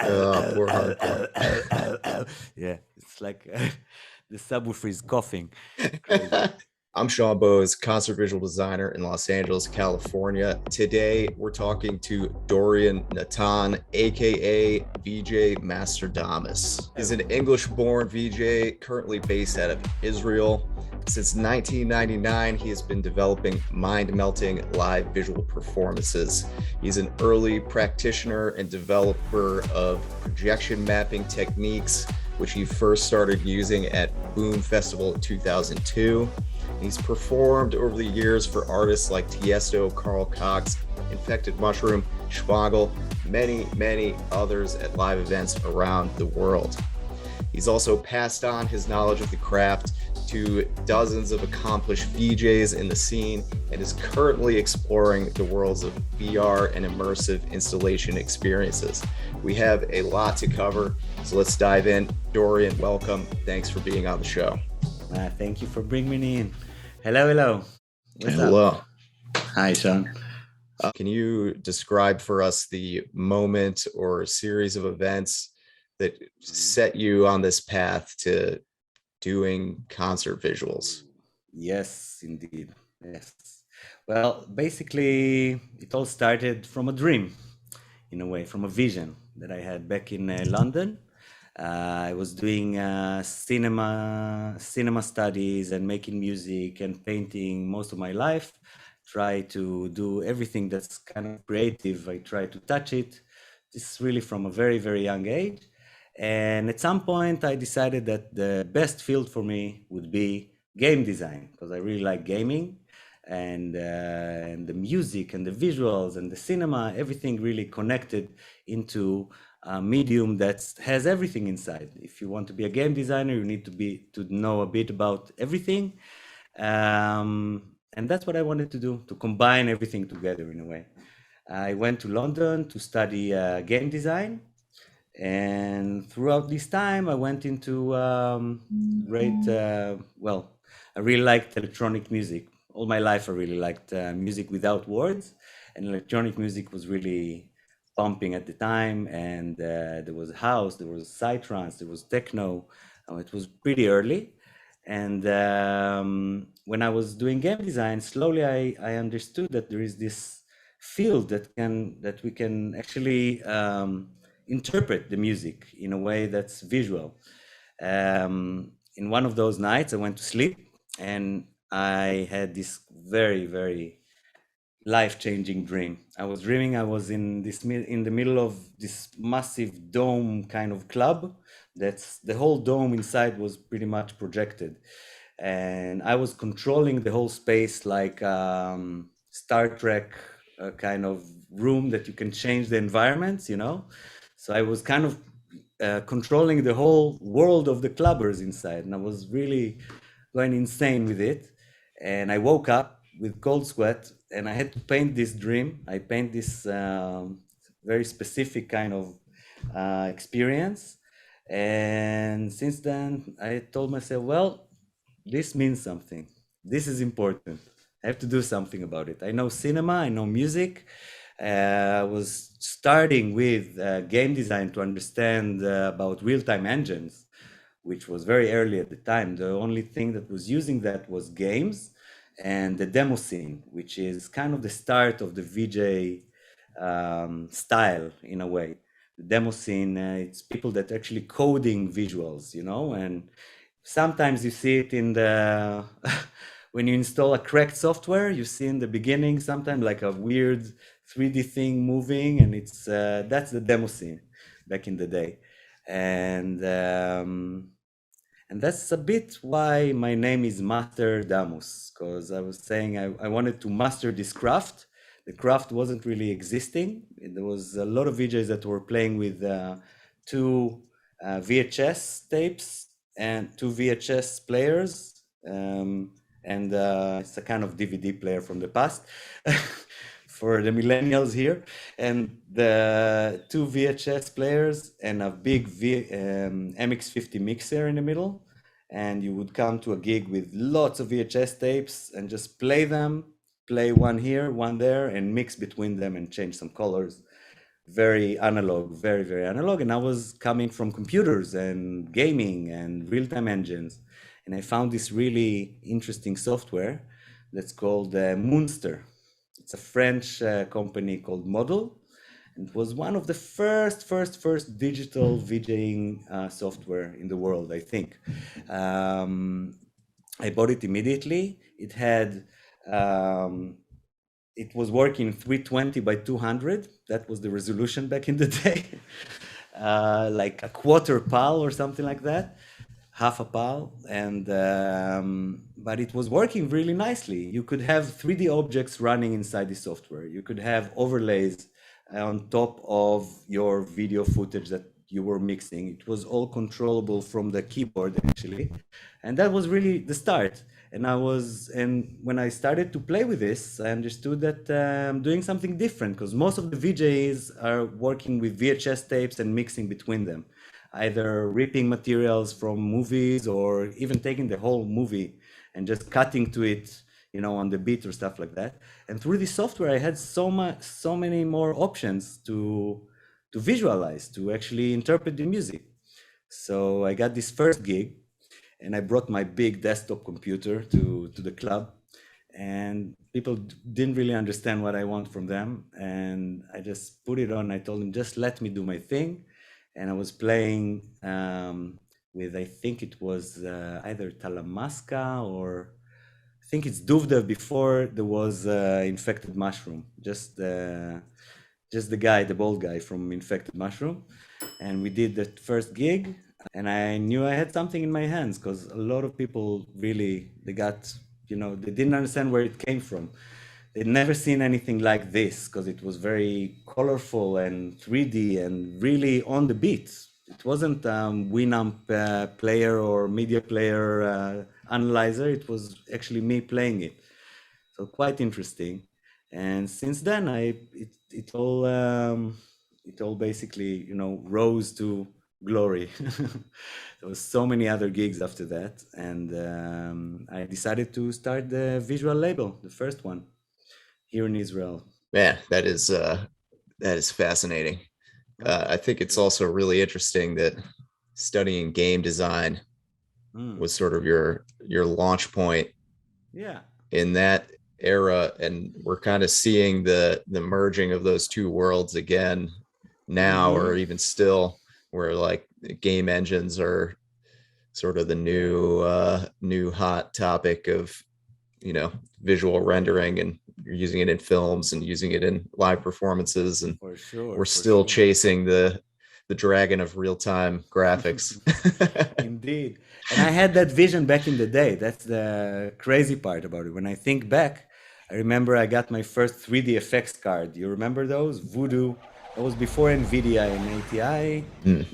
Poor hardcore. Yeah, it's like the subwoofer is coughing. Crazy. I'm Sean Bowes, concert visual designer in Los Angeles, California. Today, we're talking to Dorian Natan, aka VJ MasterDamus. He's an English-born VJ, currently based out of Israel. Since 1999, he has been developing mind-melting live visual performances. He's an early practitioner and developer of projection mapping techniques, which he first started using at Boom Festival in 2002. He's performed over the years for artists like Tiesto, Carl Cox, Infected Mushroom, Schwagel, many others at live events around the world. He's also passed on his knowledge of the craft to dozens of accomplished VJs in the scene and is currently exploring the worlds of VR and immersive installation experiences. We have a lot to cover, so let's dive in. Dorian, welcome. Thanks for being on the show. Thank you for bringing me in. Hello. What's Hello. up? Hi, Sean. Can you describe for us the moment or series of events that set you on this path to doing concert visuals? Yes, indeed. Yes. Well, basically, it all started from a dream, in a way, from a vision that I had back in London. I was doing cinema studies and making music and painting most of my life. Try to do everything that's kind of creative. I try to touch it. This is really from a very young age. And at some point, I decided that the best field for me would be game design, because I really like gaming, and the music and the visuals and the cinema, everything really connected into a medium that has everything inside. If you want to be a game designer, you need to know a bit about everything. And that's what I wanted to do, to combine everything together in a way. I went to London to study game design. And throughout this time, I went into I really liked electronic music. All my life, I really liked music without words, and electronic music was really pumping at the time. And there was house, there was psytrance, there was techno. It was pretty early. And when I was doing game design, slowly I understood that there is this field that we can actually interpret the music in a way that's visual. In one of those nights, I went to sleep and I had this very life-changing dream. I was dreaming I was in the middle of this massive dome kind of club. That's the whole dome inside was pretty much projected, and I was controlling the whole space like Star Trek kind of room that you can change the environments, So I was kind of controlling the whole world of the clubbers inside, and I was really going insane with it. And I woke up with cold sweat, and I had to paint this dream. I paint this very specific kind of experience. And since then, I told myself, well, this means something. This is important. I have to do something about it. I know cinema, I know music. I was starting with game design to understand about real-time engines, which was very early at the time. The only thing that was using that was games and the demo scene, which is kind of the start of the VJ style in a way. The demo scene, it's people that actually coding visuals, and sometimes you see it in the when you install a cracked software, you see in the beginning sometimes like a weird 3D thing moving, and it's that's the demo scene back in the day. And that's a bit why my name is MasterDamus, because I was saying I wanted to master this craft. The craft wasn't really existing. There was a lot of VJs that were playing with two VHS tapes and two VHS players, and it's a kind of DVD player from the past for the millennials here, and the two VHS players and a big MX50 mixer in the middle. And you would come to a gig with lots of VHS tapes and just play them, play one here, one there, and mix between them and change some colors. very analog, very, very analog. And I was coming from computers and gaming and real-time engines. And I found this really interesting software that's called Moonster. It's a French company called Model. And it was one of the first digital VJing software in the world, I think. I bought it immediately. It was working 320 by 200. That was the resolution back in the day. Like a quarter PAL or something like that, half a PAL. But it was working really nicely. You could have 3D objects running inside the software. You could have overlays on top of your video footage that you were mixing. It was all controllable from the keyboard, actually. And that was really the start. And when I started to play with this, I understood that I'm doing something different, because most of the VJs are working with VHS tapes and mixing between them, either ripping materials from movies or even taking the whole movie and just cutting to it, on the beat or stuff like that. And through this software, I had so many more options to visualize, to actually interpret the music. So I got this first gig, and I brought my big desktop computer to the club, and people didn't really understand what I want from them. And I just put it on. I told them, just let me do my thing. And I was playing with, I think it was either Talamasca or I think it's Duvda before there was Infected Mushroom, just the guy, the bald guy from Infected Mushroom. And we did the first gig, and I knew I had something in my hands, because a lot of people really, they didn't understand where it came from. They'd never seen anything like this, because it was very colorful and 3D and really on the beat. It wasn't Winamp player or media player analyzer. It was actually me playing it. So quite interesting. And since then, it all basically rose to glory. There was so many other gigs after that, and I decided to start the visual label, the first one, here in Israel. Man, that is fascinating. I think it's also really interesting that studying game design was sort of your launch point. Yeah. In that era, and we're kind of seeing the merging of those two worlds again now, or even still, where like game engines are sort of the new hot topic of visual rendering, and you're using it in films and using it in live performances, and For sure, we're still chasing the dragon of real-time graphics. Indeed. And I had that vision back in the day. That's the crazy part about it. When I think back, I remember I got my first 3D effects card. You remember those? Voodoo. That was before NVIDIA and ATI.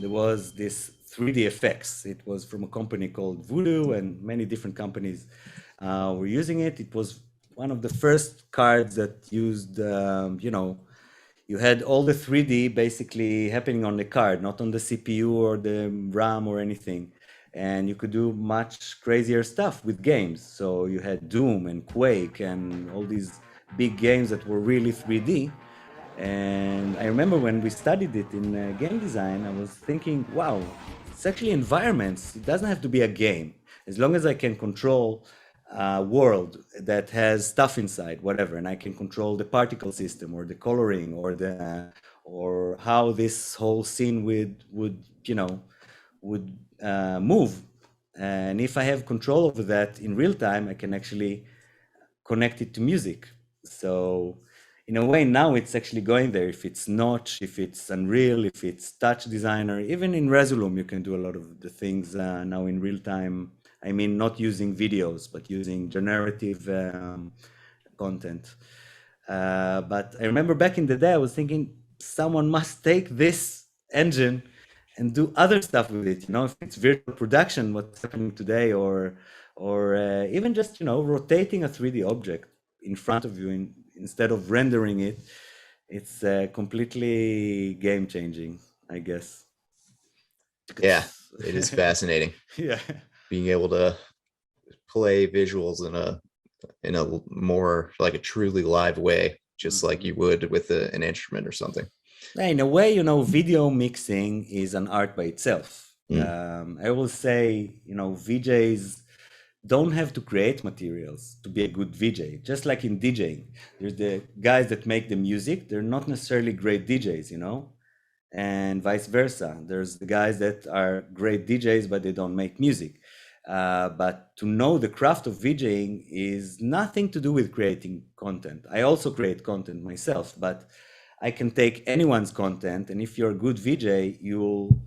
There was this 3D effects. It was from a company called Voodoo, and many different companies were using it. It was one of the first cards that used, you had all the 3D basically happening on the card, not on the CPU or the RAM or anything. And you could do much crazier stuff with games. So you had Doom and Quake and all these big games that were really 3D. And I remember when we studied it in game design, I was thinking, wow, it's actually environments. It doesn't have to be a game. As long as I can control a world that has stuff inside, whatever, and I can control the particle system or the coloring or how this whole scene would move. And if I have control over that in real time, I can actually connect it to music. So in a way, now it's actually going there. If it's Notch, if it's Unreal, if it's Touch Designer, even in Resolume, you can do a lot of the things now in real time. I mean, not using videos, but using generative content. But I remember back in the day, I was thinking, someone must take this engine and do other stuff with it. If it's virtual production, what's happening today, or even just rotating a 3D object in front of you instead of rendering it. It's completely game changing, I guess. Yeah, it is fascinating. Yeah, being able to play visuals in a more like a truly live way, just like you would with an instrument or something. In a way, video mixing is an art by itself. Mm. I will say, VJs don't have to create materials to be a good VJ. Just like in DJing, there's the guys that make the music. They're not necessarily great DJs, and vice versa. There's the guys that are great DJs, but they don't make music. But to know the craft of VJing is nothing to do with creating content. I also create content myself, but I can take anyone's content, and if you're a good VJ, you'll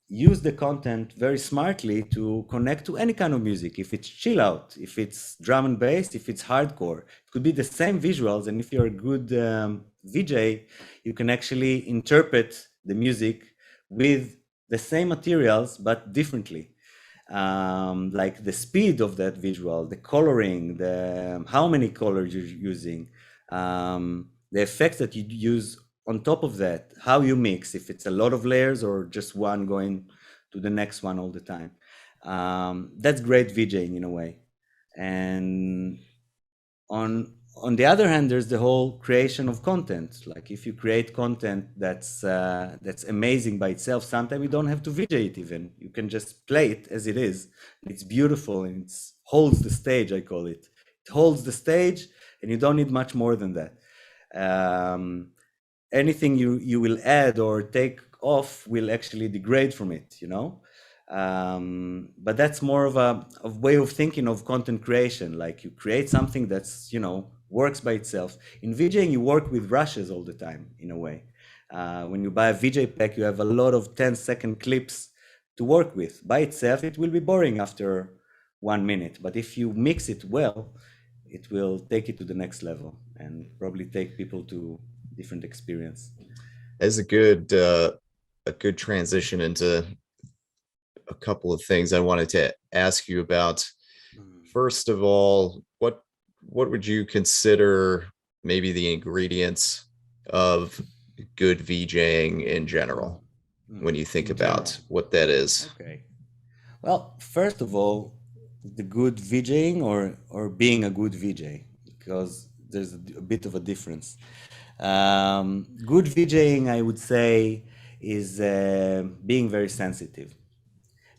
use the content very smartly to connect to any kind of music. If it's chill out, if it's drum and bass, if it's hardcore, it could be the same visuals. And if you're a good VJ, you can actually interpret the music with the same materials but differently. Like the speed of that visual, the coloring, the how many colors you're using, the effects that you use on top of that, how you mix, if it's a lot of layers or just one going to the next one all the time. That's great VJing in a way. And on the other hand, there's the whole creation of content. Like if you create content that's amazing by itself, sometimes you don't have to VJ it even. You can just play it as it is. It's beautiful and it holds the stage, I call it. It holds the stage and you don't need much more than that. Anything you will add or take off will actually degrade from it, but that's more of a way of thinking of content creation. Like you create something that's works by itself. In VJing, you work with rushes all the time in a way. When you buy a VJ pack, you have a lot of 10-second clips to work with. By itself, it will be boring after 1 minute, but if you mix it well, it will take it to the next level and probably take people to different experience. As a good transition into a couple of things I wanted to ask you about. First of all, what would you consider maybe the ingredients of good VJing in general when you think about what that is? Okay. Well, first of all, the good VJing or being a good VJ, because there's a bit of a difference. Good VJing, I would say, is being very sensitive.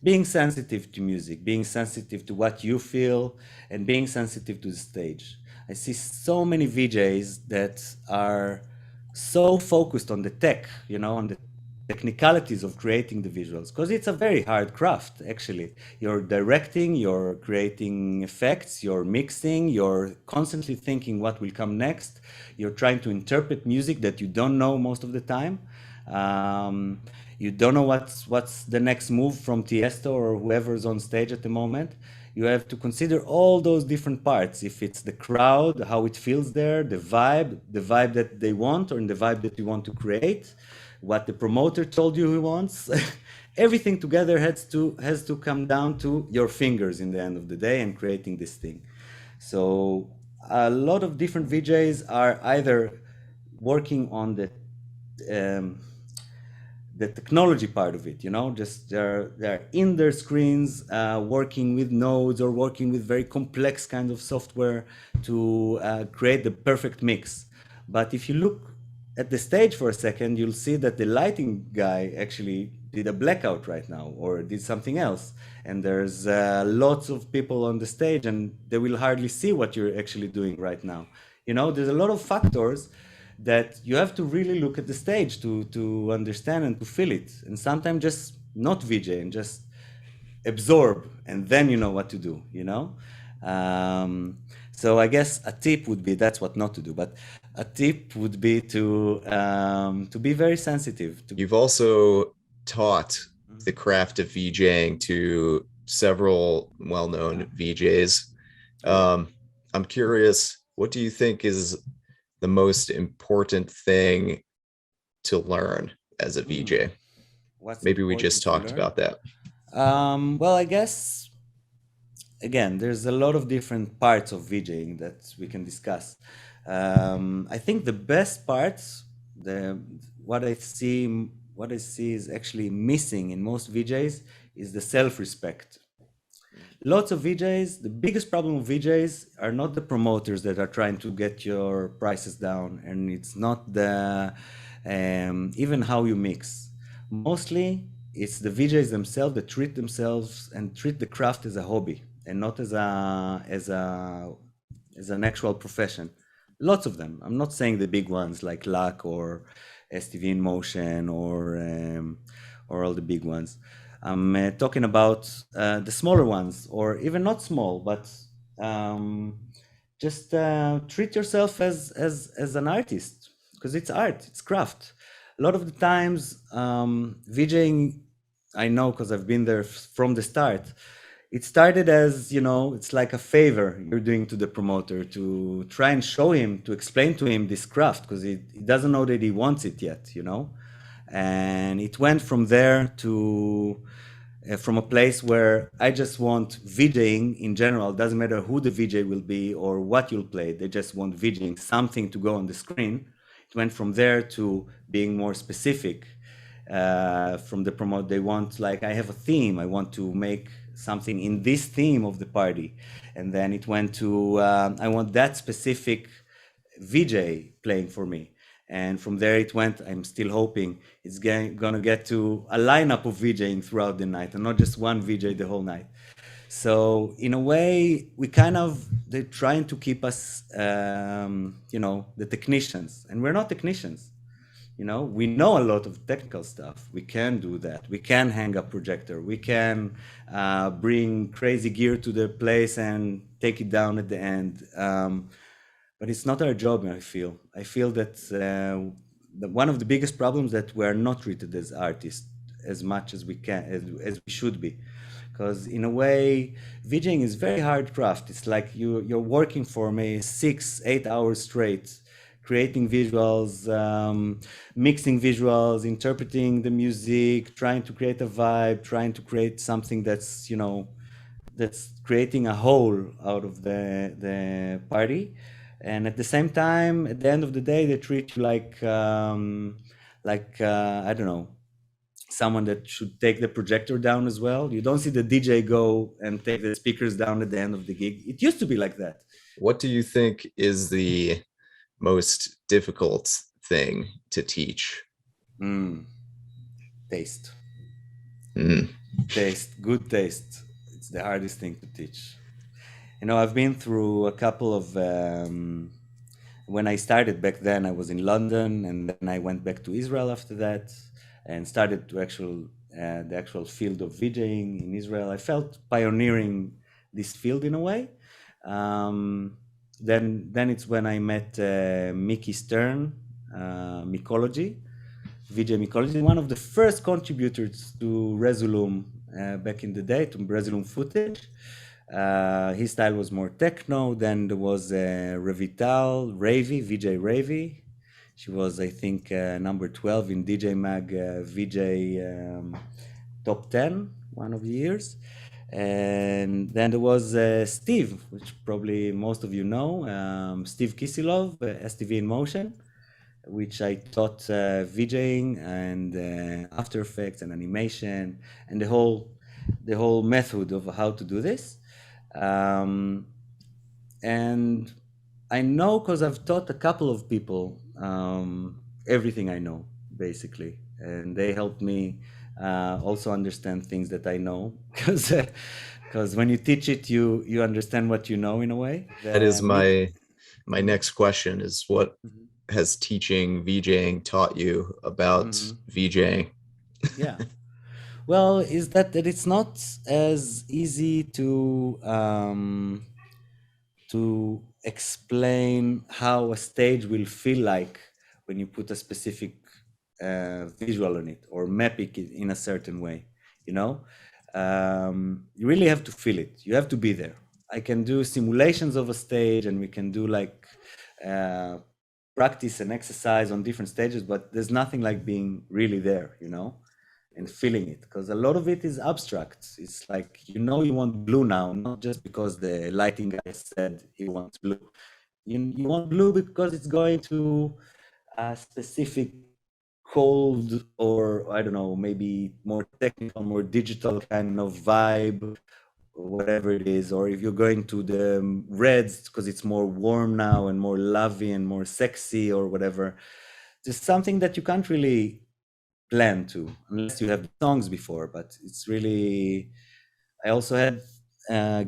Being sensitive to music, being sensitive to what you feel, and being sensitive to the stage. I see so many VJs that are so focused on the tech, on the technicalities of creating the visuals, because it's a very hard craft, actually. You're directing, you're creating effects, you're mixing, you're constantly thinking what will come next. You're trying to interpret music that you don't know most of the time. You don't know what's the next move from Tiesto or whoever's on stage at the moment. You have to consider all those different parts. If it's the crowd, how it feels there, the vibe that they want, or the vibe that you want to create, what the promoter told you he wants. Everything together has to come down to your fingers in the end of the day and creating this thing. So a lot of different VJs are either working on the technology part of it, just they're in their screens, working with nodes or working with very complex kind of software to create the perfect mix. But if you look at the stage for a second, you'll see that the lighting guy actually did a blackout right now or did something else. And there's lots of people on the stage and they will hardly see what you're actually doing right now. There's a lot of factors that you have to really look at the stage to understand and to feel it. And sometimes just not VJ and just absorb, and then you know what to do, So I guess a tip would be, that's what not to do, but a tip would be to be very sensitive. You've also taught the craft of VJing to several well-known VJs. I'm curious, what do you think is the most important thing to learn as a VJ? Maybe we just talked about that. Well, I guess, again, there's a lot of different parts of VJing that we can discuss. I think the best parts, what I see is actually missing in most VJs is the self-respect. Lots of VJs, the biggest problem with VJs are not the promoters that are trying to get your prices down, and it's not the even how you mix. Mostly, it's the VJs themselves that treat themselves and treat the craft as a hobby and not as an actual profession. Lots of them. I'm not saying the big ones like Luck or STV in Motion or all the big ones. I'm talking about the smaller ones, or even not small, but just treat yourself as an artist, because it's art, it's craft. A lot of the times, VJing, I know because I've been there from the start. It started as, it's like a favor you're doing to the promoter to try and show him, to explain to him this craft, because he doesn't know that he wants it yet, And it went from there to from a place where I just want VJing in general. It doesn't matter who the VJ will be or what you'll play. They just want VJing, something to go on the screen. It went from there to being more specific. From the promote, they want, like, I have a theme. I want to make something in this theme of the party. And then it went to, I want that specific VJ playing for me. And from there it went, I'm still hoping it's going to get to a lineup of VJing throughout the night and not just one VJ the whole night. So in a way, they're trying to keep us, the technicians, and we're not technicians. We know a lot of technical stuff. We can do that. We can hang a projector. We can bring crazy gear to the place and take it down at the end. But it's not our job, I feel. I feel that one of the biggest problems that we're not treated as artists as much as we can, as we should be. Because in a way, VJing is very hard craft. It's like you're working for me 6-8 hours straight, creating visuals, mixing visuals, interpreting the music, trying to create a vibe, trying to create something that's, that's creating a whole out of the party. And at the same time, at the end of the day, they treat you like I don't know, someone that should take the projector down as well. You don't see the DJ go and take the speakers down at the end of the gig. It used to be like that. What do you think is the most difficult thing to teach? Taste. Mm. Taste, good taste. It's the hardest thing to teach. I've been through a couple of, when I started back then, I was in London, and then I went back to Israel after that and started to the actual field of VJing in Israel. I felt pioneering this field in a way. Then it's when I met Mickey Stern, Mycology, VJ Mycology, one of the first contributors to resolume back in the day, to resolume footage. His style was more techno. Then there was Revital, VJ Ravi. She was, I think, number 12 in DJ Mag VJ Top 10 one of the years. And then there was Steve, which probably most of you know, Steve Kisilov, STV in Motion, which I taught VJing and After Effects and animation and the whole method of how to do this. And I know, because I've taught a couple of people everything I know, basically, and they helped me also understand things that I know, because when you teach it, you understand what you know in a way. That is my next question: is what has teaching VJing taught you about VJing? Yeah. Well, is that it's not as easy to explain how a stage will feel like when you put a specific visual on it or map it in a certain way. You really have to feel it. You have to be there. I can do simulations of a stage, and we can do like practice and exercise on different stages, but there's nothing like being really there, and feeling it, because a lot of it is abstract. It's like, you want blue now, not just because the lighting guy said he wants blue. You want blue because it's going to a specific cold, or I don't know, maybe more technical, more digital kind of vibe, or whatever it is, or if you're going to the reds because it's more warm now and more lovey and more sexy or whatever. There's something that you can't really plan to unless you have songs before, but it's really, I also had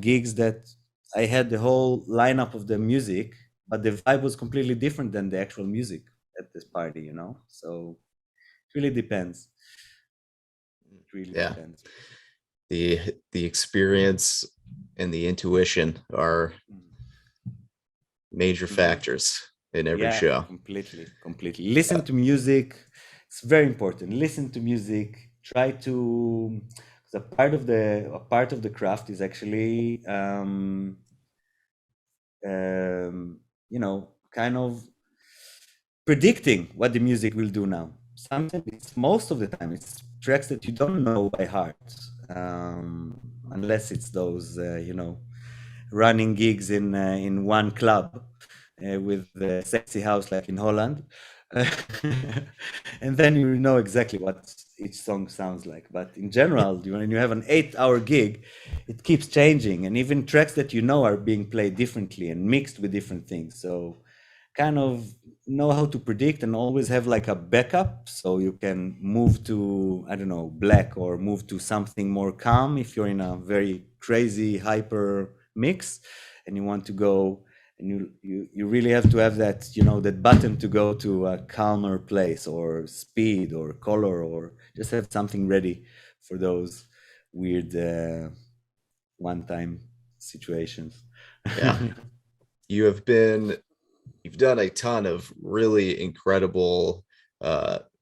gigs that I had the whole lineup of the music, but the vibe was completely different than the actual music at this party, you know? So it really depends. It really Yeah. depends. The experience and the intuition are major factors in every show. Completely. Listen to music. It's very important. Listen to music. Try to. A part of the craft is actually, kind of predicting what the music will do now. Sometimes most of the time it's tracks that you don't know by heart, unless it's those running gigs in one club with the sexy house like in Holland. And then you know exactly what each song sounds like. But in general, when you have an 8-hour gig, it keeps changing, and even tracks that you know are being played differently and mixed with different things. So kind of know how to predict and always have like a backup, so you can move to, I don't know, black, or move to something more calm if you're in a very crazy hyper mix and you want to go, and you really have to have that, that button to go to a calmer place, or speed, or color, or just have something ready for those weird one-time situations. Yeah. You've done a ton of really incredible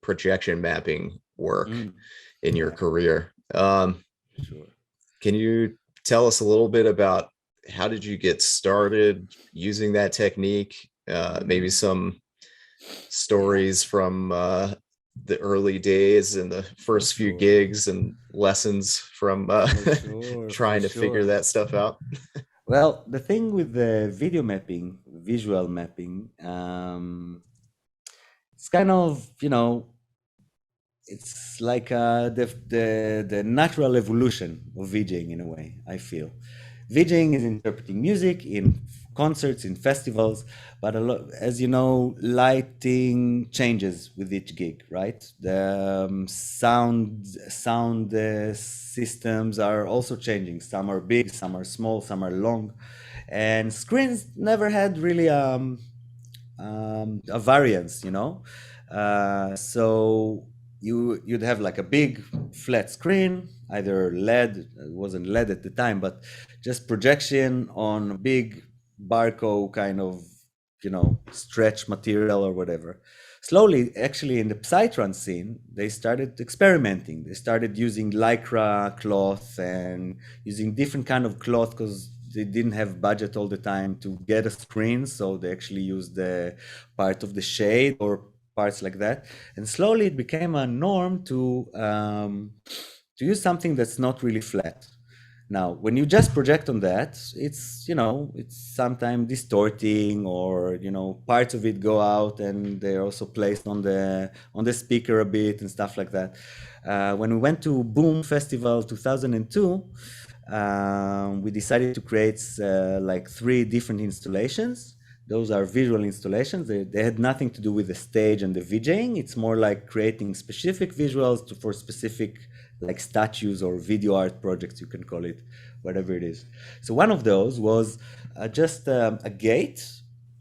projection mapping work in your career. Sure. Can you tell us a little bit about how did you get started using that technique? Maybe some stories from the early days and the first few gigs, and lessons from trying to figure that stuff out. Well, the thing with the video mapping, visual mapping, it's kind of, it's like the natural evolution of VJing in a way, I feel. VJing is interpreting music in concerts, in festivals, but as you know, lighting changes with each gig, right? The sound systems are also changing. Some are big, some are small, some are long, and screens never had really a variance, so you'd have like a big flat screen, either LED, it wasn't LED at the time, but just projection on a big barcode kind of, stretch material or whatever. Slowly, actually, in the Psytrance scene, they started experimenting. They started using lycra cloth and using different kind of cloth because they didn't have budget all the time to get a screen, so they actually used the part of the shade or parts like that. And slowly it became a norm to use something that's not really flat. Now, when you just project on that, it's it's sometimes distorting, or parts of it go out, and they're also placed on the speaker a bit and stuff like that. When we went to Boom Festival 2002, we decided to create like 3 different installations. Those are visual installations. They had nothing to do with the stage and the VJing. It's more like creating specific visuals for specific like statues or video art projects, you can call it, whatever it is. So one of those was just a gate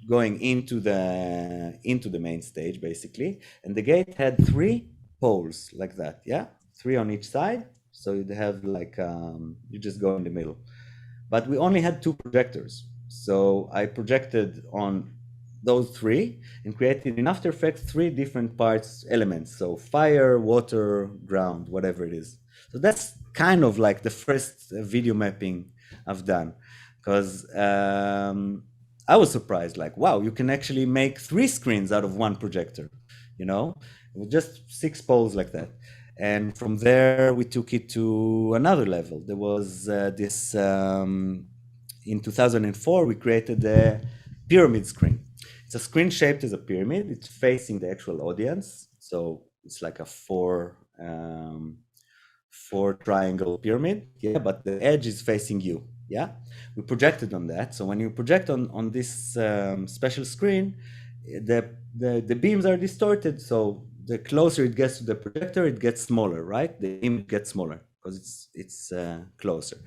going into the main stage, basically. And the gate had 3 poles like that, yeah? 3 on each side. So you'd have like, you just go in the middle. But we only had 2 projectors. So I projected on those 3 and created in After Effects 3 different parts, elements. So fire, water, ground, whatever it is. So that's kind of like the first video mapping I've done. Because I was surprised, like, wow, you can actually make 3 screens out of 1 projector, with just 6 poles like that. And from there, we took it to another level. There was this, in 2004, we created the pyramid screen. It's a screen shaped as a pyramid. It's facing the actual audience. So it's like a for triangle pyramid, yeah, but the edge is facing you, yeah. We projected on that. So when you project on this special screen, the beams are distorted. So the closer it gets to the projector, it gets smaller, right? The image gets smaller because it's closer.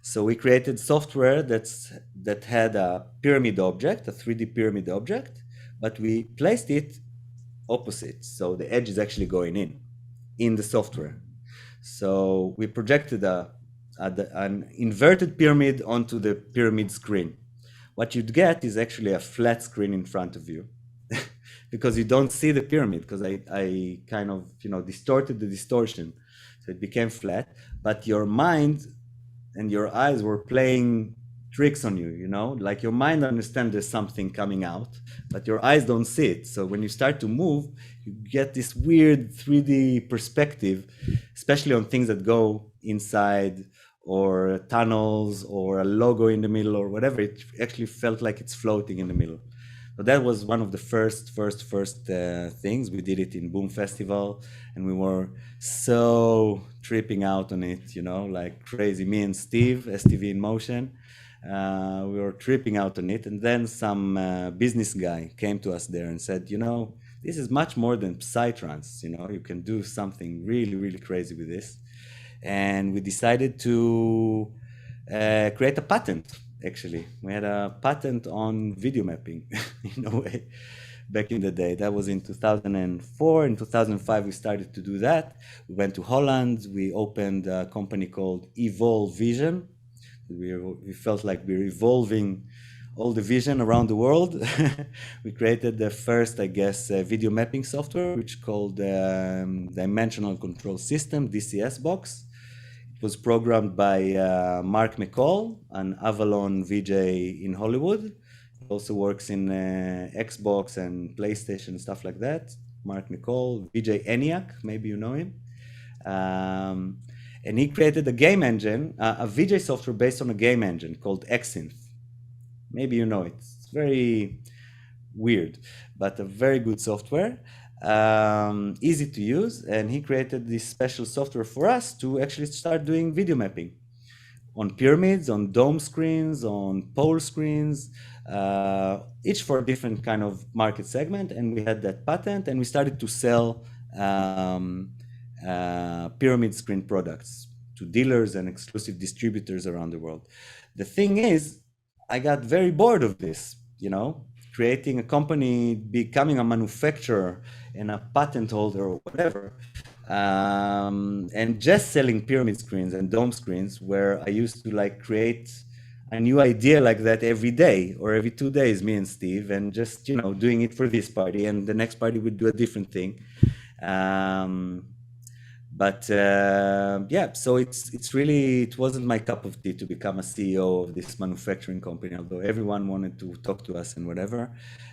So we created software that had a pyramid object, a 3D pyramid object, but we placed it opposite. So the edge is actually going in the software. So we projected an inverted pyramid onto the pyramid screen. What you'd get is actually a flat screen in front of you because you don't see the pyramid, because I kind of, distorted the distortion. So it became flat, but your mind and your eyes were playing tricks on you, like your mind understands there's something coming out, but your eyes don't see it. So when you start to move, you get this weird 3D perspective, especially on things that go inside or tunnels or a logo in the middle or whatever. It actually felt like it's floating in the middle. So that was one of the first things. We did it in Boom Festival, and we were so tripping out on it, like crazy. Me and Steve, STV in Motion, we were tripping out on it. And then some business guy came to us there and said, this is much more than Psytrance. You can do something really, really crazy with this. And we decided to create a patent. Actually, we had a patent on video mapping in a way back in the day. That was in 2004. In 2005, we started to do that. We went to Holland. We opened a company called Evolve Vision. We felt like we're evolving all the vision around the world. We created the first, video mapping software, which called Dimensional Control System, DCS box. It was programmed by Mark McCall, an Avalon VJ in Hollywood. He also works in Xbox and PlayStation, stuff like that. Mark McCall, VJ ENIAC, maybe you know him. And he created a game engine, a VJ software based on a game engine called Xsynth. Maybe you know it. It's very weird, but a very good software. Easy to use, and he created this special software for us to actually start doing video mapping on pyramids, on dome screens, on pole screens, each for a different kind of market segment. And we had that patent, and we started to sell pyramid screen products to dealers and exclusive distributors around the world. The thing is, I got very bored of this, creating a company, becoming a manufacturer and a patent holder or whatever, and just selling pyramid screens and dome screens, where I used to create a new idea like that every day or every 2 days, me and Steve, and just, doing it for this party, and the next party would do a different thing. So it wasn't my cup of tea to become a CEO of this manufacturing company, although everyone wanted to talk to us and whatever.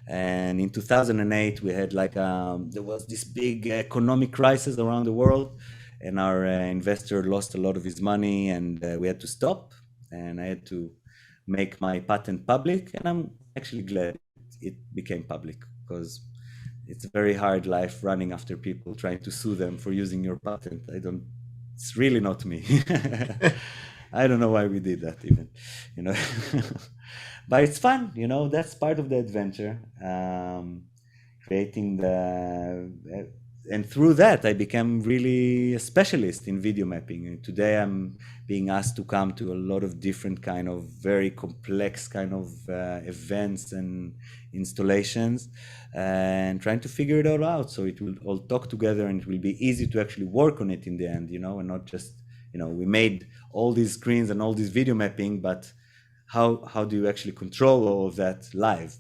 And in 2008, we had there was this big economic crisis around the world, and our investor lost a lot of his money, and we had to stop, and I had to make my patent public. And I'm actually glad it became public, because it's a very hard life running after people, trying to sue them for using your patent. It's really not me. I don't know why we did that even, but it's fun, that's part of the adventure. And through that, I became really a specialist in video mapping. And today I'm being asked to come to a lot of different kind of very complex kind of events and installations, and trying to figure it all out, so it will all talk together and it will be easy to actually work on it in the end, and not just, we made all these screens and all this video mapping, but how do you actually control all of that live,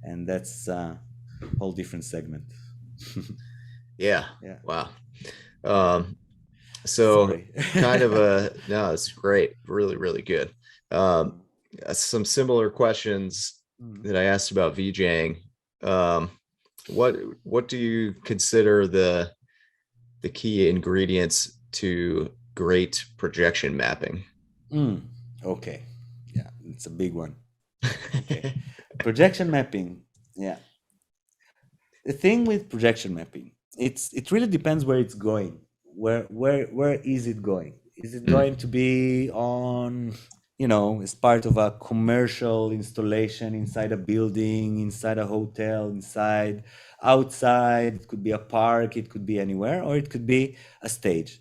and that's a whole different segment. Yeah. Wow. So kind of no, it's great. Really, really good. Some similar questions that I asked about VJing. What do you consider the key ingredients to great projection mapping? Okay. Yeah, it's a big one. Okay. Projection mapping. Yeah. The thing with projection mapping, it really depends where it's going. where is it going? Is it going to be on, you know, as part of a commercial installation inside a building, inside a hotel, inside, outside? It could be a park, it could be anywhere, or it could be a stage.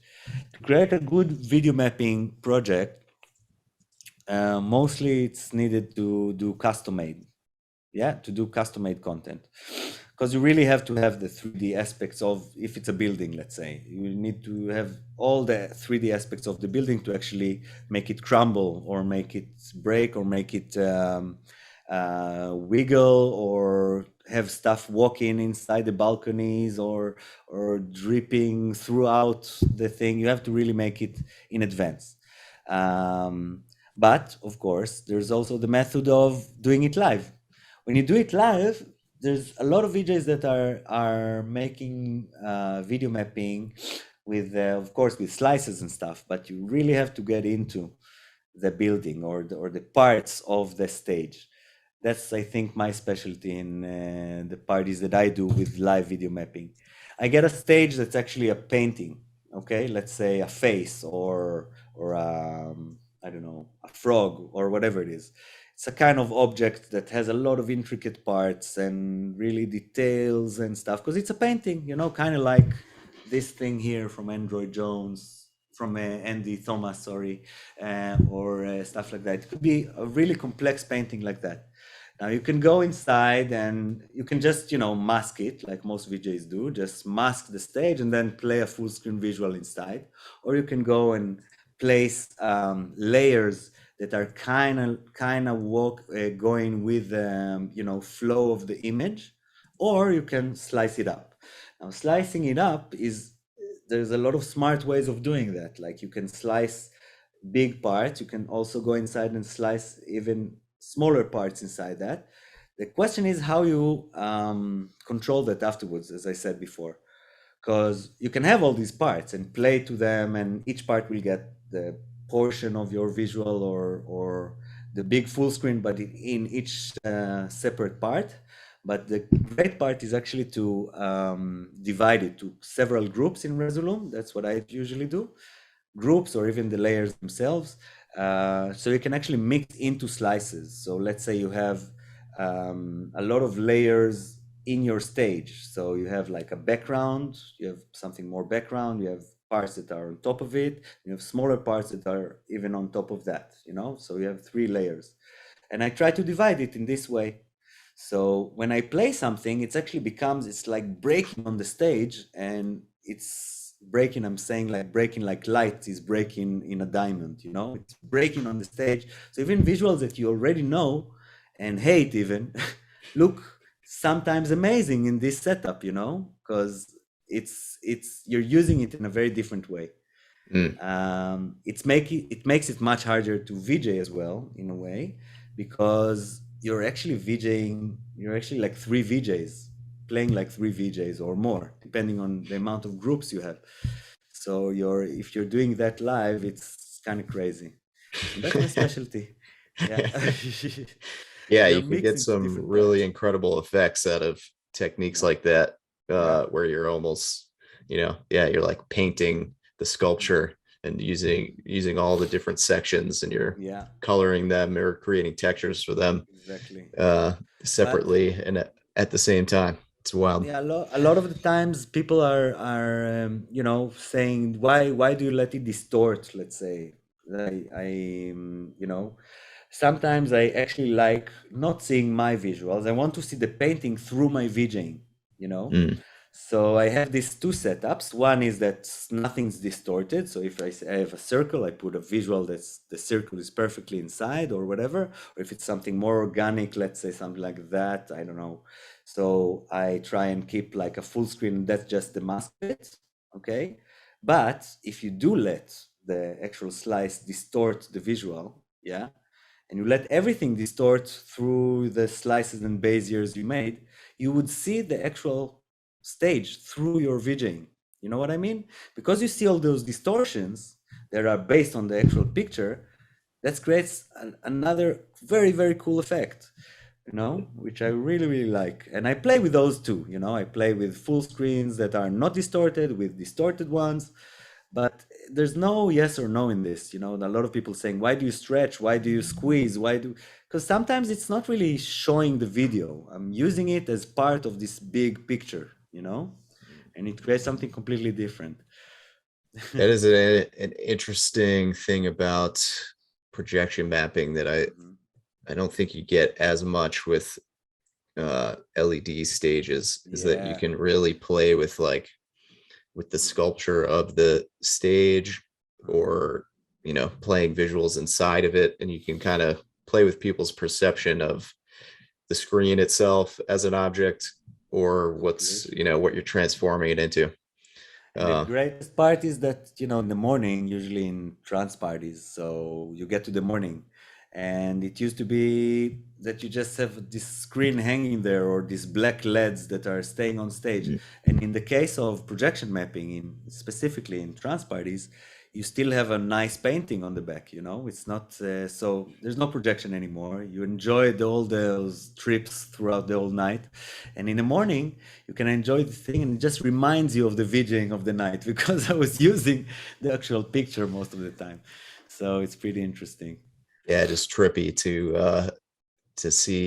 To create a good video mapping project, mostly it's needed to do custom made. Yeah, to do custom made content. Because you really have to have the 3D aspects of, if it's a building, let's say, you need to have all the 3D aspects of the building to actually make it crumble or make it break or make it wiggle or have stuff walking inside the balconies or dripping throughout the thing. You have to really make it in advance. But of course, there's also the method of doing it live. When you do it live, there's a lot of VJs that are making video mapping with, of course, with slices and stuff. But you really have to get into the building or the parts of the stage. That's, I think, my specialty in the parties that I do with live video mapping. I get a stage that's actually a painting. Okay, let's say a face or I don't know, a frog or whatever it is. It's a kind of object that has a lot of intricate parts and really details and stuff, because it's a painting, you know, kind of like this thing here from Android Jones, from Andy Thomas, sorry, or stuff like that. It could be a really complex painting like that. Now you can go inside and you can just, you know, mask it like most VJs do, just mask the stage and then play a full screen visual inside. Or you can go and place layers that are kind of going with you know, flow of the image, or you can slice it up. Now slicing it up is, there's a lot of smart ways of doing that. Like you can slice big parts, you can also go inside and slice even smaller parts inside that. The question is how you control that afterwards, as I said before, because you can have all these parts and play to them, and each part will get the portion of your visual or the big full screen, but in each separate part. But the great part is actually to divide it to several groups in resolume. That's what I usually do, groups or even the layers themselves. So you can actually mix into slices. So let's say you have a lot of layers in your stage. So you have like a background, you have something more background, you have parts that are on top of it, you have smaller parts that are even on top of that, you know? So you have 3 layers. And I try to divide it in this way. So when I play something, it's actually becomes, it's like breaking on the stage, and it's breaking, I'm saying like breaking like light is breaking in a diamond, you know? It's breaking on the stage. So even visuals that you already know and hate even look sometimes amazing in this setup, you know, because it's you're using it in a very different way. It makes it much harder to VJ as well in a way, because you're actually VJing, you're actually like 3 VJs playing like 3 VJs or more, depending on the amount of groups you have. So if you're doing that live, it's kind of crazy. And that's my specialty. Yeah. Yeah, you can get some really incredible effects out of techniques like that, where you're almost, you know, you're like painting the sculpture and using all the different sections, and you're coloring them or creating textures for them separately and at the same time. It's wild. Yeah, a lot of the times people are you know, saying why do you let it distort? Let's say I you know, sometimes I actually like not seeing my visuals. I want to see the painting through my VJing, you know. So I have these 2 setups. One is that nothing's distorted. So if I have a circle, I put a visual that's the circle is perfectly inside or whatever. Or if it's something more organic, let's say something like that, I don't know. So I try and keep like a full screen. That's just the mask bit, okay? But if you do let the actual slice distort the visual, and you let everything distort through the slices and beziers you made, you would see the actual stage through your VJing. You know what I mean? Because you see all those distortions that are based on the actual picture, that creates another very, very cool effect, you know, which I really, really like. And I play with those too, you know, I play with full screens that are not distorted, with distorted ones. But there's no yes or no in this. A lot of people saying, why do you stretch? Why do you squeeze? Because sometimes it's not really showing the video. I'm using it as part of this big picture, and it creates something completely different. That is an interesting thing about projection mapping that I don't think you get as much with LED stages, is that you Yeah. can really play with with the sculpture of the stage, or playing visuals inside of it, and you can kind of play with people's perception of the screen itself as an object, or what's Completely. what you're transforming it into. And the greatest part is that, in the morning, usually in trance parties, so you get to the morning, and it used to be that you just have this screen hanging there or these black LEDs that are staying on stage. And in the case of projection mapping, specifically in trance parties, you still have a nice painting on the back, It's not so there's no projection anymore. You enjoyed all those trips throughout the whole night, and in the morning you can enjoy the thing, and it just reminds you of the VJing of the night because I was using the actual picture most of the time. So it's pretty interesting. Yeah, just trippy to see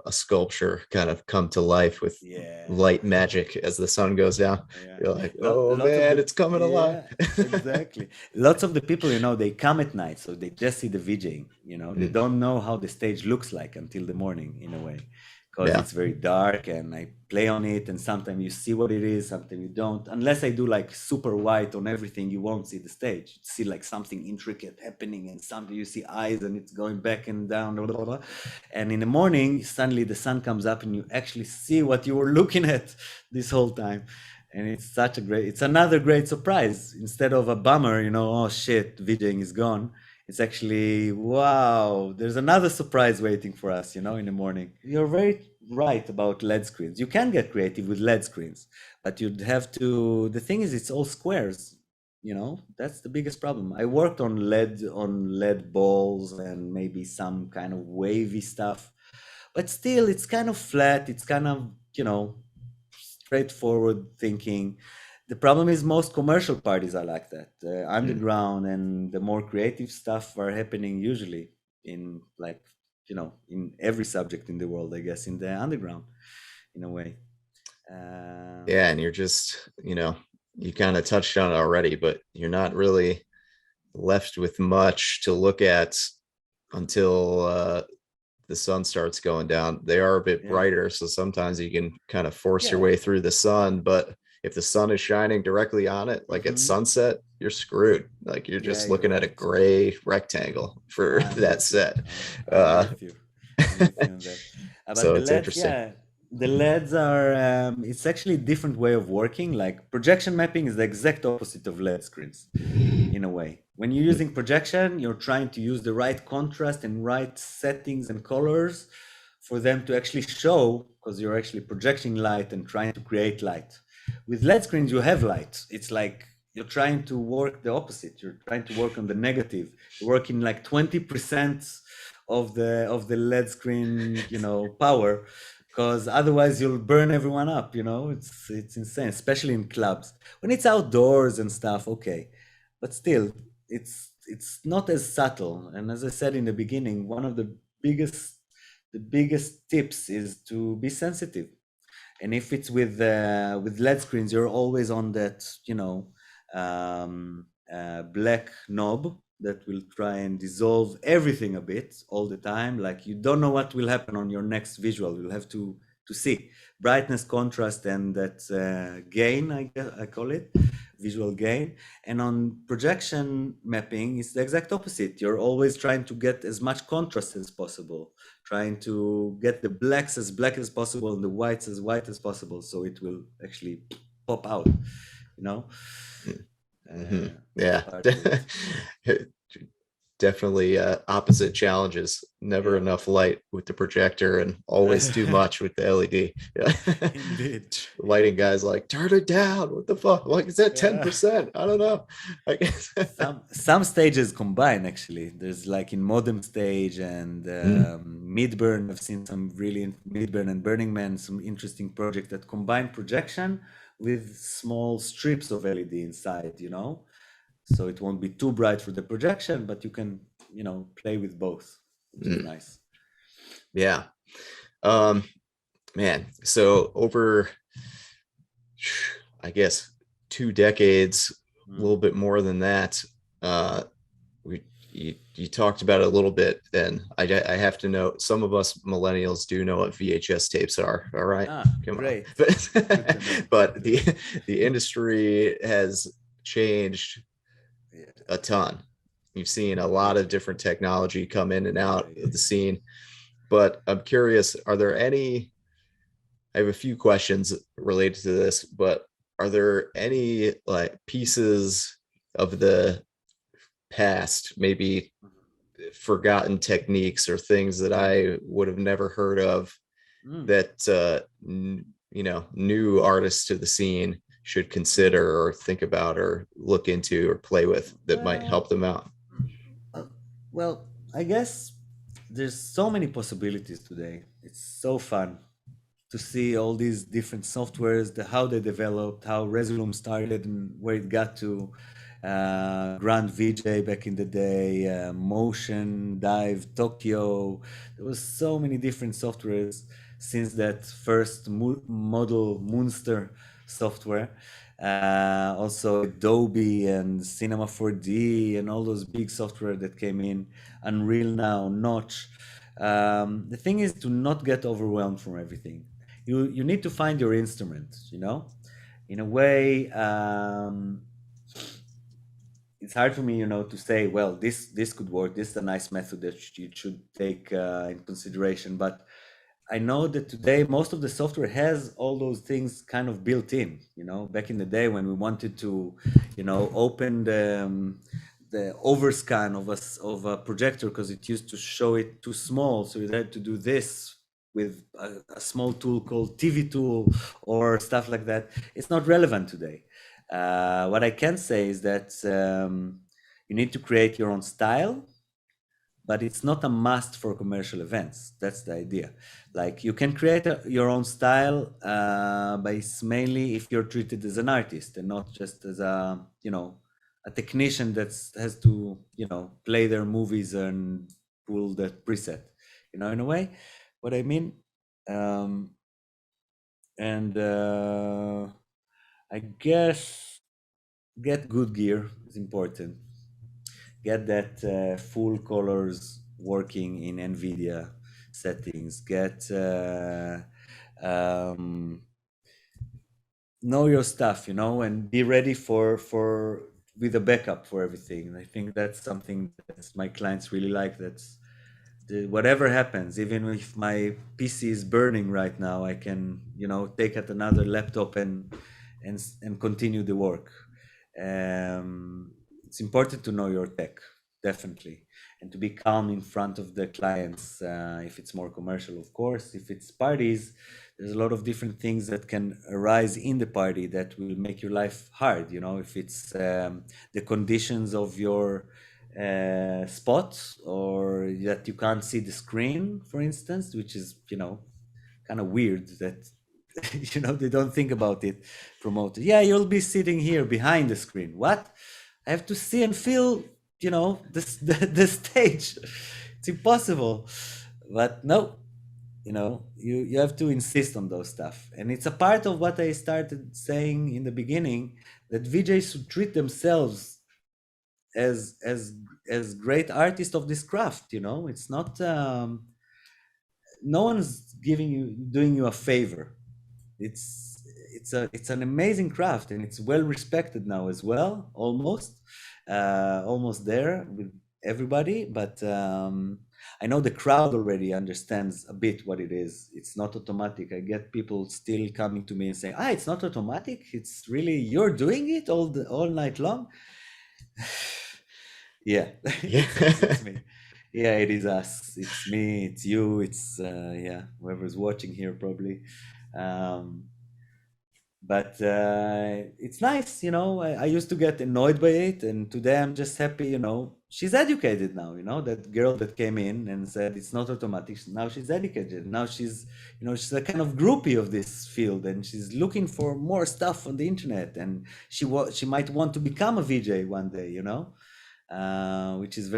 a sculpture kind of come to life with Yeah. light magic as the sun goes down. Yeah. You're like, oh Lots of man, the it's coming alive. yeah, exactly. Lots of the people, they come at night, so they just see the VJing. They don't know how the stage looks like until the morning, in a way, because Yeah. it's very dark, and I play on it, and sometimes you see what it is, sometimes you don't. Unless I do like super white on everything, you won't see the stage. You see like something intricate happening, and something you see eyes, and it's going back and down, blah, blah, blah. And in the morning, suddenly the sun comes up, and you actually see what you were looking at this whole time. And it's another great surprise. Instead of a bummer, oh shit, VJing is gone. It's actually, wow, there's another surprise waiting for us, in the morning. You're very right about LED screens. You can get creative with LED screens, but you'd have to, the thing is, it's all squares, that's the biggest problem. I worked on LED balls and maybe some kind of wavy stuff, but still it's kind of flat. It's kind of, straightforward thinking. The problem is most commercial parties are like that, underground, and the more creative stuff are happening usually in like, in every subject in the world, I guess, in the underground, in a way. Yeah, and you're just, you kind of touched on it already, but you're not really left with much to look at until the sun starts going down. They are a bit brighter, so sometimes you can kind of force your way through the sun, but if the sun is shining directly on it, like at sunset, you're screwed. Like you're just looking at a gray rectangle for that set. I'm with you. I'm with you on that. But So the it's LEDs, interesting. the LEDs are, it's actually a different way of working. Like projection mapping is the exact opposite of LED screens in a way. When you're using projection, you're trying to use the right contrast and right settings and colors for them to actually show, because you're actually projecting light and trying to create light. With LED screens, you have light. It's like you're trying to work the opposite. You're trying to work on the negative. You're working like 20% of the LED screen, power, because otherwise you'll burn everyone up. It's insane, especially in clubs. When it's outdoors and stuff, okay, but still, it's not as subtle. And as I said in the beginning, one of the biggest tips is to be sensitive. And if it's with LED screens, you're always on that, black knob that will try and dissolve everything a bit all the time. Like you don't know what will happen on your next visual. You'll have to see brightness, contrast, and that gain, I call it visual gain. And on projection mapping, it's the exact opposite. You're always trying to get as much contrast as possible, trying to get the blacks as black as possible and the whites as white as possible, so it will actually pop out, you know. Yeah. Part of it. Definitely opposite challenges. Never Yeah. enough light with the projector and always too much with the LED. Yeah. Indeed. Lighting guys like, turn it down. What the fuck? Like, is that 10%? I don't know. I guess. Some stages combine, actually. There's like in modem stage and mid-burn. I've seen some really mid-burn and Burning Man, some interesting project that combine projection with small strips of LED inside, so it won't be too bright for the projection, but you can, play with both, which is nice. Yeah. Man, so over, I guess, 2 decades, a little bit more than that, you talked about it a little bit, and I have to know, some of us millennials do know what VHS tapes are. All right. Come great. on. But the industry has changed a ton. You've seen a lot of different technology come in and out of the scene, but I'm curious, are there any, I have a few questions related to this, but are there any like pieces of the past, maybe forgotten techniques or things that I would have never heard of that new artists to the scene should consider or think about or look into or play with that might help them out? Well, I guess there's so many possibilities today. It's so fun to see all these different softwares, how they developed, how Resolume started and where it got to. Grand VJ back in the day, Motion, Dive, Tokyo. There was so many different softwares since that first model Moonster software. Also Adobe and Cinema 4D and all those big software that came in, Unreal now, Notch. The thing is to not get overwhelmed from everything. You need to find your instrument, in a way. It's hard for me, to say, well, this could work. This is a nice method that you should take in consideration. But I know that today most of the software has all those things kind of built in. Back in the day when we wanted to, open the overscan of a projector because it used to show it too small, so you had to do this with a small tool called TV tool or stuff like that. It's not relevant today. What I can say is that you need to create your own style, but it's not a must for commercial events. That's the idea. Like you can create your own style, but it's mainly if you're treated as an artist and not just as a technician that has to, play their movies and pull the preset, in a way, what I mean. And I guess get good gear is important. Get that full colors working in NVIDIA settings. Get know your stuff, and be ready for with a backup for everything. And I think that's something that my clients really like. That's whatever happens, even if my PC is burning right now, I can, take out another laptop and continue the work. It's important to know your tech, definitely, and to be calm in front of the clients. If it's more commercial, of course. If it's parties, there's a lot of different things that can arise in the party that will make your life hard. If it's the conditions of your spot, or that you can't see the screen, for instance, which is kind of weird that they don't think about it. Promoted, yeah, you'll be sitting here behind the screen. What? I have to see and feel the stage. It's impossible. But no, you have to insist on those stuff, and it's a part of what I started saying in the beginning, that VJs should treat themselves as great artists of this craft. It's not no one's doing you a favor. It's an amazing craft, and it's well respected now as well, almost there with everybody. But I know the crowd already understands a bit what it is. It's not automatic. I get people still coming to me and saying, it's not automatic, it's really you're doing it all night long. Yeah. It's me. Yeah, it is us. It's me, it's you, it's whoever's watching here probably. But it's nice, I used to get annoyed by it, and today I'm just happy, she's educated now, that girl that came in and said it's not automatic. Now she's educated. Now she's, she's a kind of groupie of this field, and she's looking for more stuff on the internet, and she might want to become a VJ one day, which is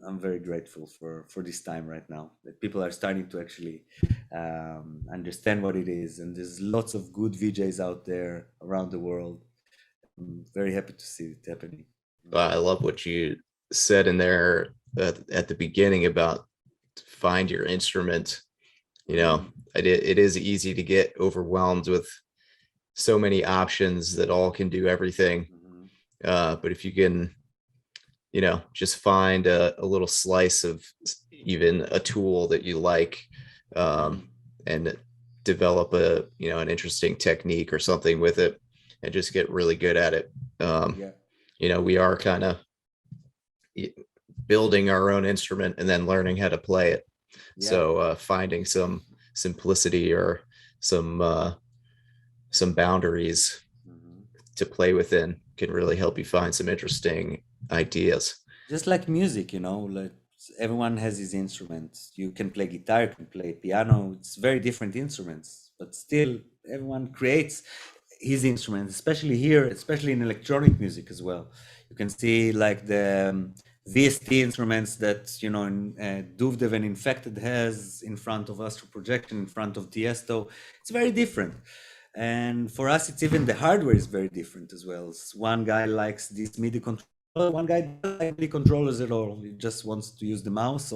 I'm very grateful for this time right now, that people are starting to actually understand what it is, and there's lots of good VJs out there around the world. I'm very happy to see it happening. I love what you said in there at the beginning about find your instrument. It is easy to get overwhelmed with so many options that all can do everything. But if you can, just find a little slice of even a tool that you like, and develop an interesting technique or something with it, and just get really good at it. We are kind of building our own instrument and then learning how to play it. So finding some simplicity or some boundaries to play within can really help you find some interesting ideas. Just like music, like everyone has his instruments. You can play guitar, you can play piano. It's very different instruments, but still everyone creates his instruments, especially here, especially in electronic music as well. You can see like the VST instruments that, Duvdev and Infected has in front of Astro Projection, in front of Tiesto. It's very different. And for us, it's even the hardware is very different as well. One guy likes this MIDI controller, one guy doesn't like MIDI controllers at all. He just wants to use the mouse,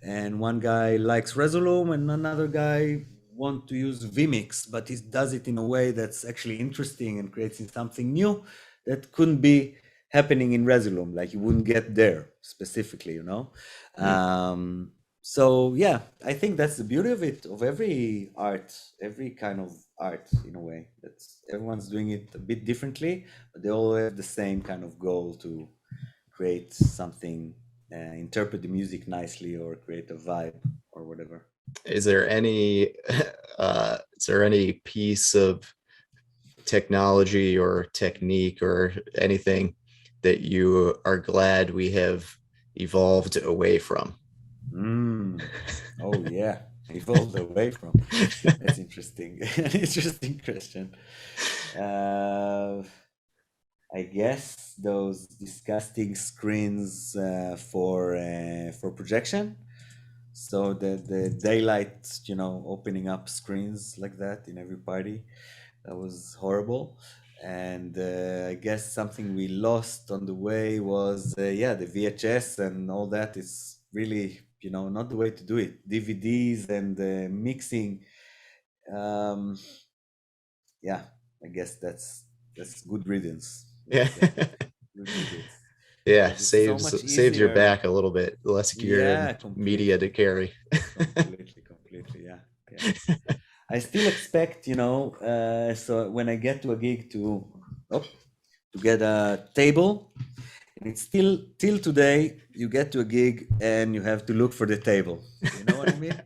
and one guy likes resolume, and another guy wants to use vMix, but he does it in a way that's actually interesting and creates something new that couldn't be happening in resolume. Like you wouldn't get there specifically, So yeah, I think that's the beauty of it, of every art, every kind of art in a way. That's everyone's doing it a bit differently, but they all have the same kind of goal to create something, interpret the music nicely, or create a vibe or whatever. Is there any piece of technology or technique or anything that you are glad we have evolved away from? Oh yeah, evolved away from. That's interesting. An interesting question. I guess those disgusting screens for projection. So the daylight, opening up screens like that in every party, that was horrible. And I guess something we lost on the way was the VHS and all that is really, not the way to do it. DVDs and mixing. I guess that's good riddance. Yeah. Good riddance. Yeah, saves your back a little bit, less gear and media to carry. completely, yeah. I still expect, so when I get to a gig to get a table, and it's still till today, you get to a gig and you have to look for the table. You know what I mean?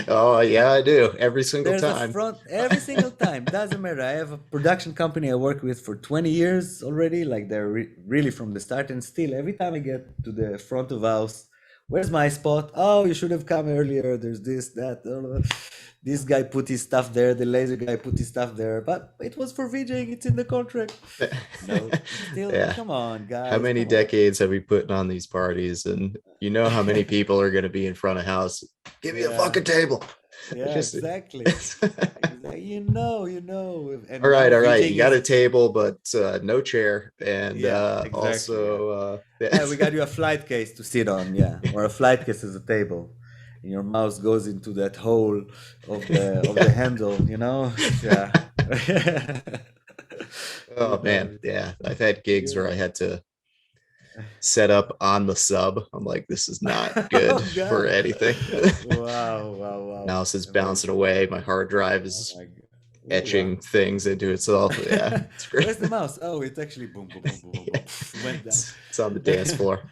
Oh yeah, I do. Every single time. Every single time. Doesn't matter. I have a production company I work with for 20 years already. Like they're really from the start, and still every time I get to the front of house, where's my spot? Oh, you should have come earlier. There's this, that. This guy put his stuff there. The laser guy put his stuff there. But it was for VJing. It's in the contract. No, still, come on, guys. How many decades have we put on these parties? And you know how many people are going to be in front of house. Give me a fucking table. Yeah, exactly. You know. And all right. You got a table, but no chair. And exactly, also... we got you a flight case to sit on, or a flight case as a table. And your mouse goes into that hole of the handle, Yeah. Oh, man. Yeah. I've had gigs where I had to set up on the sub. I'm like, this is not good for anything. Wow. Mouse is bouncing away. My hard drive is etching things into itself. Yeah, it's great. Where's the mouse? Oh, it's actually boom, went down. It's on the dance floor.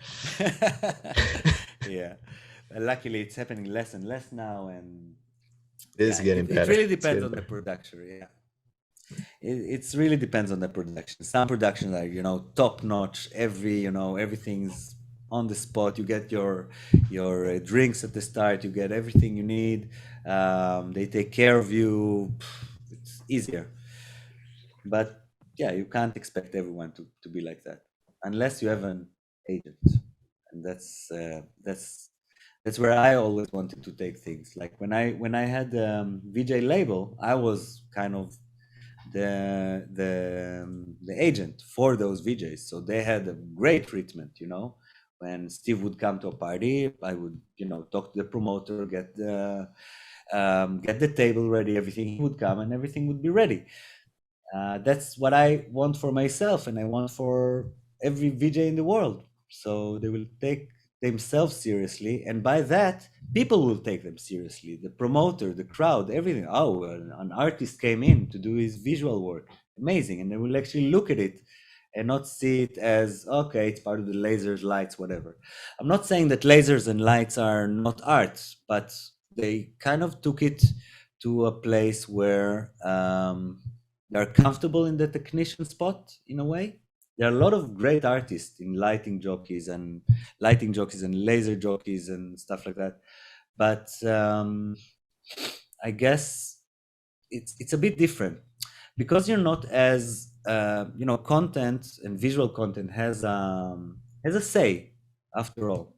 Yeah. Luckily, it's happening less and less now, and it is getting better. It really depends on the production. Yeah. It really depends on the production. Some productions are, top notch. Everything's on the spot. You get your drinks at the start. You get everything you need. They take care of you. It's easier. But yeah, you can't expect everyone to be like that unless you have an agent, and that's where I always wanted to take things. Like when I had VJ label, I was kind of the agent for those VJs, so they had a great treatment. You know, when Steve would come to a party, I would talk to the promoter, get the table ready, everything. He would come and everything would be ready. That's what I want for myself, and I want for every VJ in the world. So they will take themselves seriously, and by that, people will take them seriously. The promoter, the crowd, everything. Oh, an artist came in to do his visual work. Amazing. And they will actually look at it and not see it as, okay, it's part of the lasers, lights, whatever. I'm not saying that lasers and lights are not art, but they kind of took it to a place where they're comfortable in the technician spot in a way. There are a lot of great artists in lighting jockeys and laser jockeys and stuff like that. But I guess it's a bit different because you're not as content and visual content has a say after all.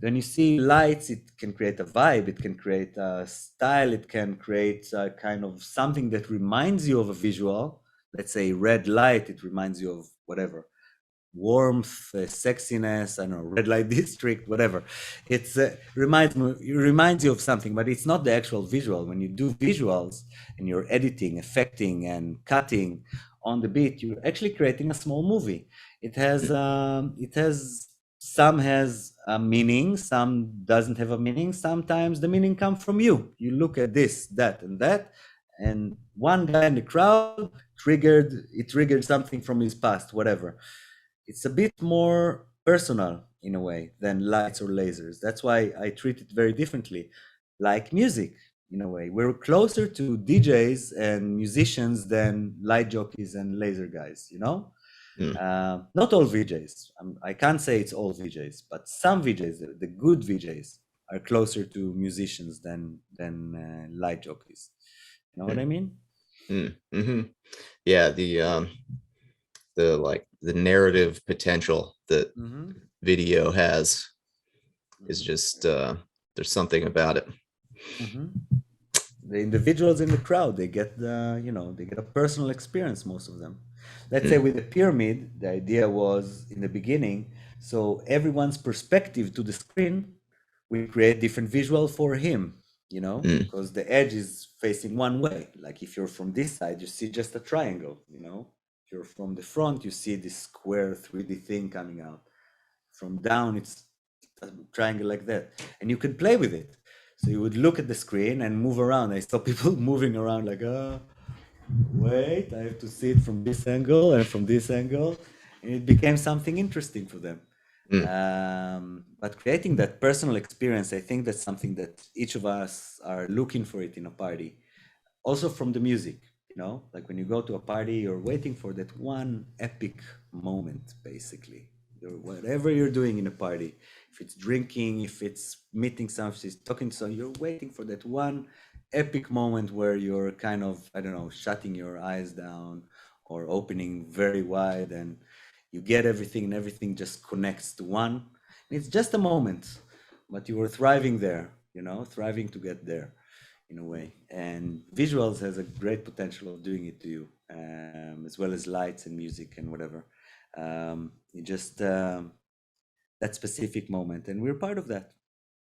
When you see lights, it can create a vibe, it can create a style, it can create a kind of something that reminds you of a visual. Let's say red light, it reminds you of whatever, warmth, sexiness, I don't know, red light district, whatever. It's reminds you of something, but it's not the actual visual. When you do visuals and you're editing, affecting, and cutting on the beat, you're actually creating a small movie. It has some has a meaning, some doesn't have a meaning. Sometimes the meaning comes from you. You look at this, that, and one guy in the crowd triggered something from his past, whatever. It's a bit more personal in a way than lights or lasers. That's why I treat it very differently, like music in a way. We're closer to DJs and musicians than light jockeys and laser guys, Not all VJs. I can't say it's all VJs, but some VJs, the good VJs, are closer to musicians than light jockeys. You know what I mean? Mm-hmm. Yeah, the narrative potential that video has is just there's something about it. The individuals in the crowd, they get they get a personal experience, most of them. Let's say with the pyramid, the idea was in the beginning, so everyone's perspective to the screen, we create different visual for him, because the edge is facing one way. Like if you're from this side, you see just a triangle, If you're from the front, you see this square 3D thing coming out. From down, it's a triangle like that. And you can play with it. So you would look at the screen and move around. I saw people moving around like, wait, I have to see it from this angle and from this angle. And it became something interesting for them. But creating that personal experience, I think that's something that each of us are looking for it in a party. Also from the music, like when you go to a party, you're waiting for that one epic moment, basically. Whatever you're doing in a party, if it's drinking, if it's meeting someone, if it's talking to someone, you're waiting for that one epic moment where you're kind of, I don't know, shutting your eyes down or opening very wide, and you get everything and everything just connects to one. And it's just a moment, but you were thriving there, thriving to get there in a way. And visuals has a great potential of doing it to you, as well as lights and music and whatever. Just that specific moment, and we're part of that.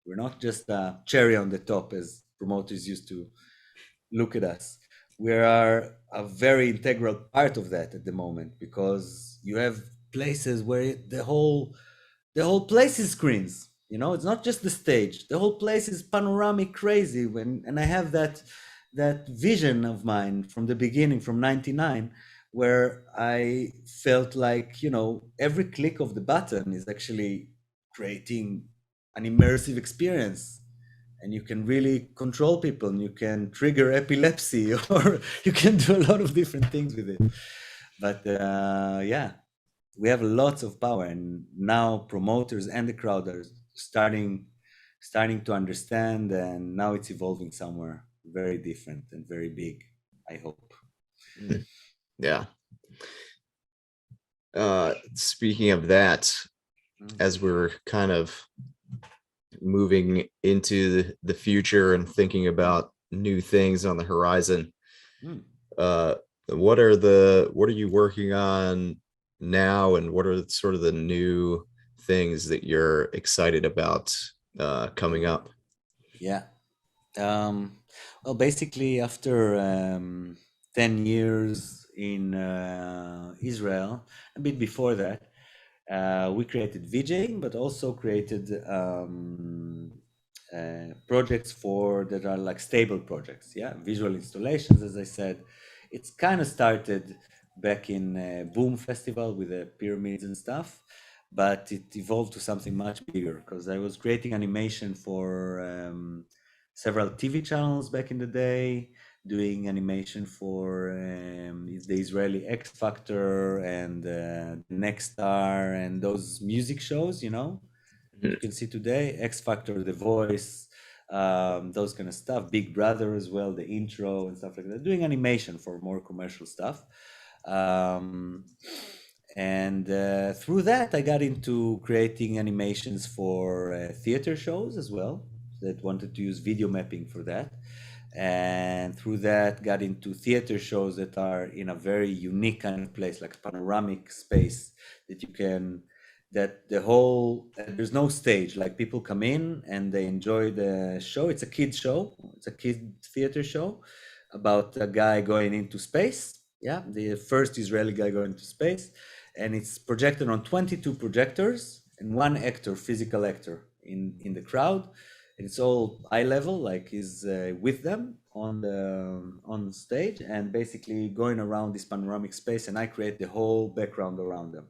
We're not just a cherry on the top as promoters used to look at us. We are a very integral part of that at the moment, because you have places where the whole place is screens. It's not just the stage. The whole place is panoramic crazy. And I have that vision of mine from the beginning, from '99, where I felt like, every click of the button is actually creating an immersive experience, and you can really control people, and you can trigger epilepsy, or you can do a lot of different things with it. But yeah, we have lots of power, and now promoters and the crowd are starting to understand, and now it's evolving somewhere very different and very big, I hope. Yeah. Speaking of that, as we're kind of moving into the future and thinking about new things on the horizon, what are you working on now, and what are sort of the new things that you're excited about coming up? Yeah. Well, basically, after 10 years in Israel, a bit before that, we created VJing, but also created projects that are like stable projects. Yeah, visual installations, as I said. It's kind of started back in Boom Festival with the pyramids and stuff, but it evolved to something much bigger because I was creating animation for several TV channels back in the day, doing animation for the Israeli X Factor and Next Star and those music shows, you can see today, X Factor, The Voice, those kind of stuff, Big Brother as well, the intro and stuff like that, doing animation for more commercial stuff. And through that, I got into creating animations for theater shows as well, that wanted to use video mapping for that. And through that, got into theater shows that are in a very unique kind of place, like a panoramic space that you can, that the whole, there's no stage, like people come in and they enjoy the show. It's a kid show, it's a kid theater show about a guy going into space. Yeah, the first Israeli guy going to space. And it's projected on 22 projectors and one actor, physical actor in the crowd. And it's all eye level, like he's with them on stage and basically going around this panoramic space, and I create the whole background around them.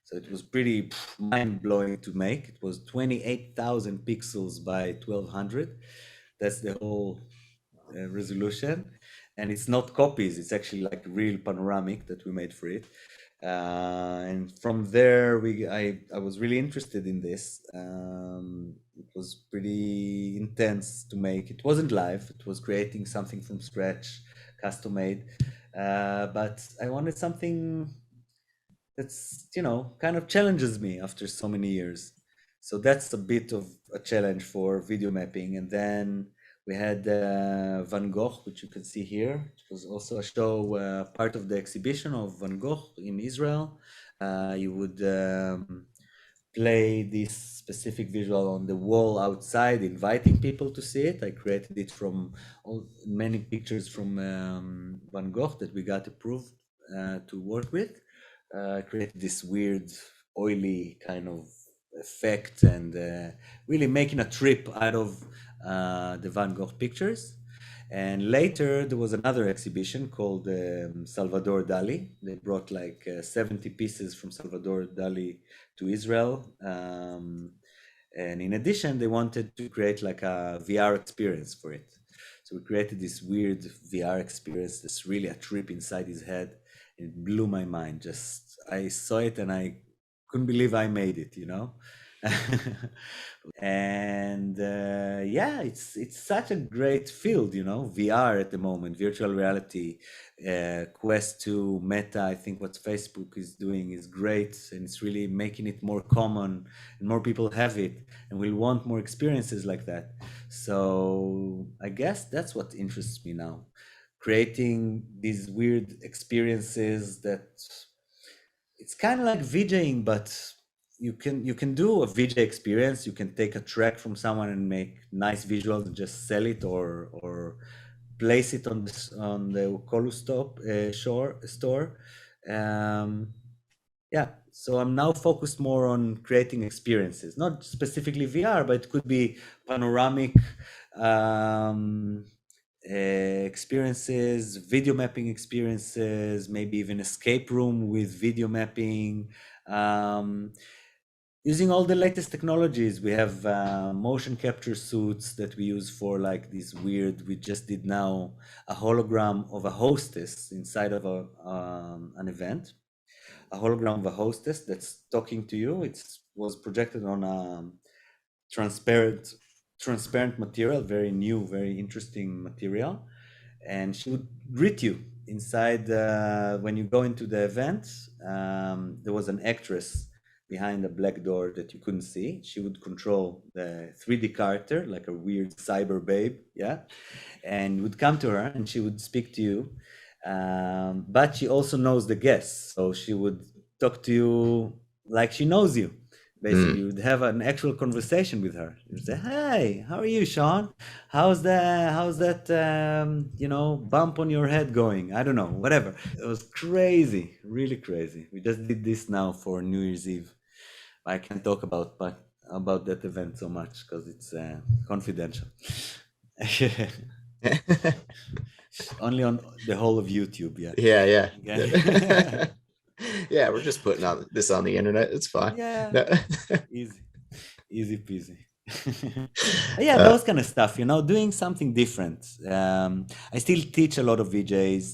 So it was pretty mind-blowing to make. It was 28,000 pixels by 1200. That's the whole resolution. And it's not copies, it's actually like real panoramic that we made for it. And from there, I was really interested in this. It was pretty intense to make. It wasn't live, it was creating something from scratch, custom made. But I wanted something that's, kind of challenges me after so many years. So that's a bit of a challenge for video mapping. And then we had Van Gogh, which you can see here. It was also a show, part of the exhibition of Van Gogh in Israel. You would play this specific visual on the wall outside, inviting people to see it. I created it from many pictures from Van Gogh that we got approved to work with. Created this weird oily kind of effect and really making a trip out of the Van Gogh pictures. And later there was another exhibition called Salvador Dali. They brought like 70 pieces from Salvador Dali to Israel. And in addition, they wanted to create like a VR experience for it. So we created this weird VR experience that's really a trip inside his head. It blew my mind. Just, I saw it and I couldn't believe I made it, And yeah, it's such a great field, VR at the moment, virtual reality, Quest 2, Meta. I think what Facebook is doing is great, and it's really making it more common, and more people have it, and will want more experiences like that. So I guess that's what interests me now, creating these weird experiences that it's kind of like VJing, but you can do a VJ experience. You can take a track from someone and make nice visuals and just sell it, or place it on the Oculus store. Yeah, so I'm now focused more on creating experiences, not specifically VR, but it could be panoramic experiences, video mapping experiences, maybe even escape room with video mapping. Using all the latest technologies. We have motion capture suits that we use for like this weird, we just did now a hologram of a hostess inside of an event. a hologram of a hostess that's talking to you. It was projected on a transparent transparent material, very new, very interesting material, and she would greet you inside. When you go into the event, there was an actress behind a black door that you couldn't see. She would control the 3D character like a weird cyber babe, yeah, and would come to her and she would speak to you. But she also knows the guests, so she would talk to you like she knows you. Basically, you would have an actual conversation with her. You'd say, "Hey, how are you, Sean? How's that bump on your head going? I don't know, whatever." It was crazy, really crazy. We just did this now for New Year's Eve. I can't talk about that event so much because it's confidential. Only on the whole of YouTube, yeah. Yeah. Yeah. Yeah, we're just putting this on the internet. It's fine. Yeah. No. Easy peasy. Yeah, those kind of stuff, doing something different. I still teach a lot of VJs.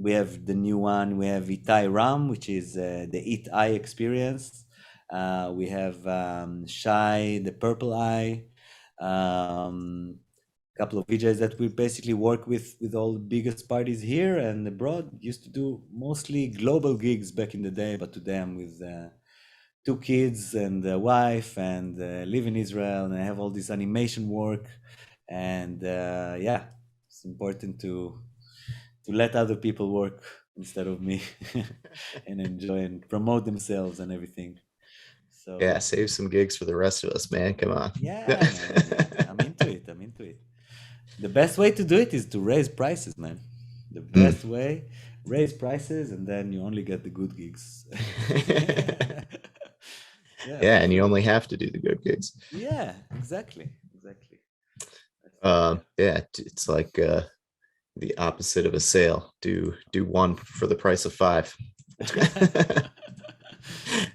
We have the new one. We have Itai Ram, which is the Eat Eye experience. We have Shai, the Purple Eye. Couple of VJs that we basically work with all the biggest parties here and abroad. Used to do mostly global gigs back in the day, but today I'm with 2 kids and a wife and live in Israel, and I have all this animation work. And yeah, it's important to let other people work instead of me and enjoy and promote themselves and everything. So yeah, save some gigs for the rest of us, man. Come on. yeah, man, I'm into it. The best way to do it is to raise prices, man. The best way, raise prices, and then you only get the good gigs. Yeah, and you only have to do the good gigs. Yeah, exactly. Yeah, it's like the opposite of a sale. Do 1 for the price of 5.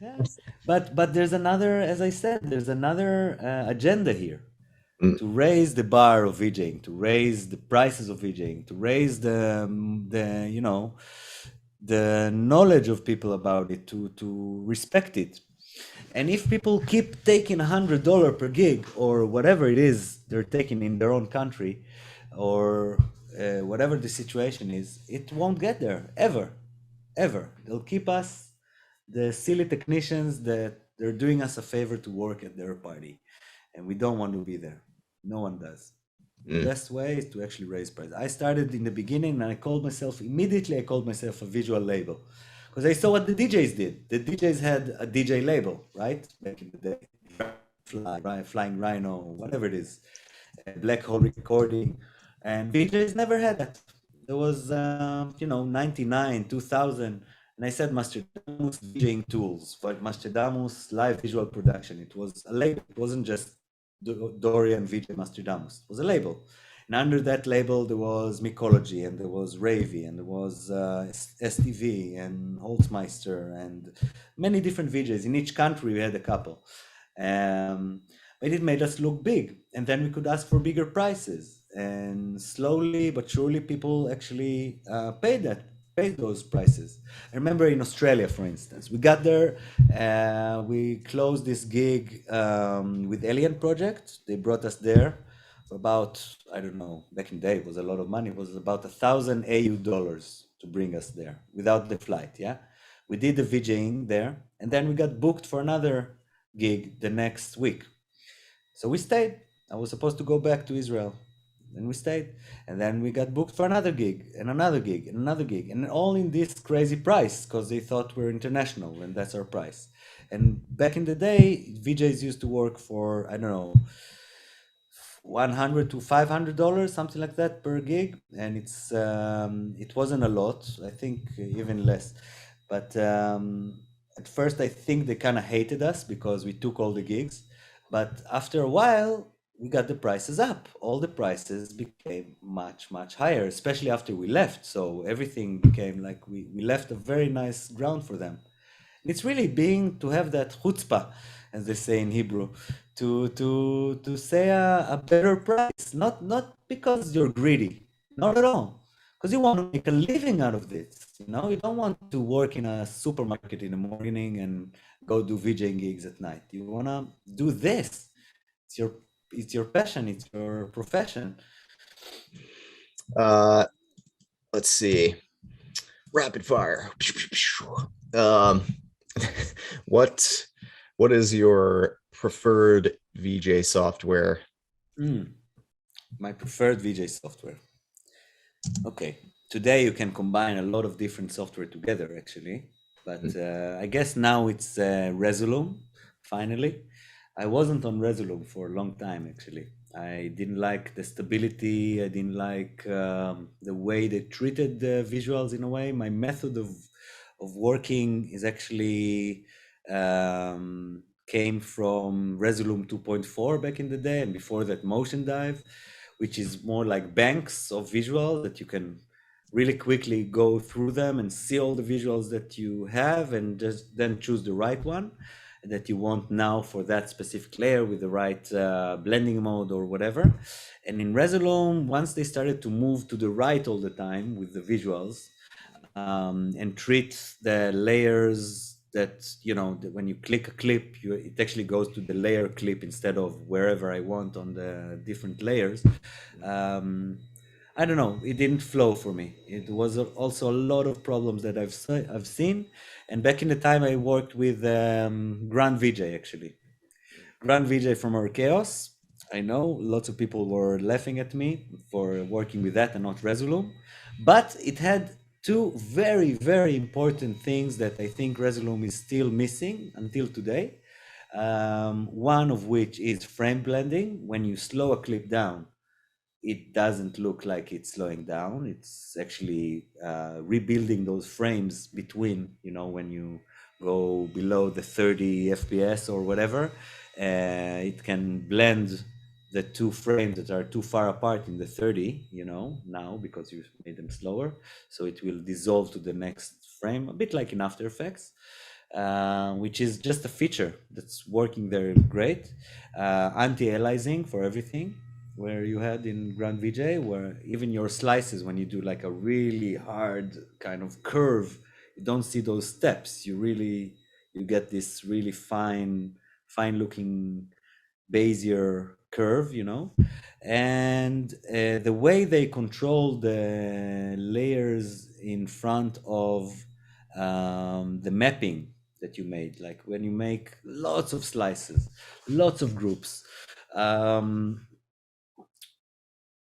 Yes. But there's another, as I said, there's another agenda here. To raise the bar of VJing, to raise the prices of VJing, to raise the knowledge of people about it, to respect it. And if people keep taking $100 per gig or whatever it is they're taking in their own country, or whatever the situation is, it won't get there ever. They'll keep us, the silly technicians, that they're doing us a favor to work at their party, and we don't want to be there. No one does. The best way is to actually raise prices. I started in the beginning and I called myself a visual label, because I saw what the DJs did. The DJs had a DJ label, right? Back in the day, Flying Rhino, whatever it is, Black Hole Recording, and VJs never had that. There was 99, 2000, and I said MasterDamus VJing tools, but MasterDamus live visual production. It was a label. It wasn't just Dorian VJ MasterDamus. It was a label. And under that label, there was Mycology, and there was Ravy, and there was STV, and Holzmeister, and many different VJs. In each country, we had a couple. But it made us look big. And then we could ask for bigger prices. And slowly but surely, people actually paid those prices. I remember in Australia, for instance, we got there, we closed this gig with Alien Project. They brought us there for about, I don't know, back in the day, it was a lot of money. It was about 1,000 AU dollars to bring us there without the flight, yeah? We did the VJing there, and then we got booked for another gig the next week. So we stayed. I was supposed to go back to Israel. And we stayed, and then we got booked for another gig and another gig and another gig, and all in this crazy price, because they thought we're international and that's our price. And back in the day, VJs used to work for, I don't know, $100 to $500, something like that per gig, and it wasn't a lot. I think even less. But at first, I think they kind of hated us because we took all the gigs. But after a while, we got the prices up. All the prices became much, much higher, especially after we left. So everything became like we left a very nice ground for them. And it's really to have that chutzpah, as they say in Hebrew, to say a better price, not because you're greedy, not at all, because you want to make a living out of this. You know, you don't want to work in a supermarket in the morning and go do VJing gigs at night. You want to do this. It's your it's your passion, it's your profession. Uh, let's see. Rapid fire. Um, what what is your preferred VJ software? My preferred VJ software. Okay, today you can combine a lot of different software together actually, but I guess now it's Resolume, finally. I wasn't on Resolume for a long time actually. I didn't like the stability, I didn't like the way they treated the visuals in a way. My method of working is actually came from Resolume 2.4 back in the day, and before that Motion Dive, which is more like banks of visuals that you can really quickly go through them and see all the visuals that you have and just then choose the right one that you want now for that specific layer with the right blending mode or whatever. And in Resolume, once they started to move to the right all the time with the visuals and treat the layers that, you know, when you click a clip, it actually goes to the layer clip instead of wherever I want on the different layers. I don't know, it didn't flow for me. It was also a lot of problems that I've seen. And back in the time, I worked with Grand VJ actually. Grand VJ from our Chaos. I know lots of people were laughing at me for working with that and not Resolume, but it had two very, very important things that I think Resolume is still missing until today. One of which is frame blending. When you slow a clip down, it doesn't look like it's slowing down. It's actually rebuilding those frames between, you know, when you go below the 30 FPS or whatever, it can blend the two frames that are too far apart in the 30, you know, now because you made them slower. So it will dissolve to the next frame, a bit like in After Effects. Which is just a feature that's working there great. Anti-aliasing for everything, where you had in Grand VJ, where even your slices, when you do like a really hard kind of curve, you don't see those steps. You get this really fine looking Bezier curve, you know. And the way they control the layers in front of the mapping that you made, like when you make lots of slices, lots of groups,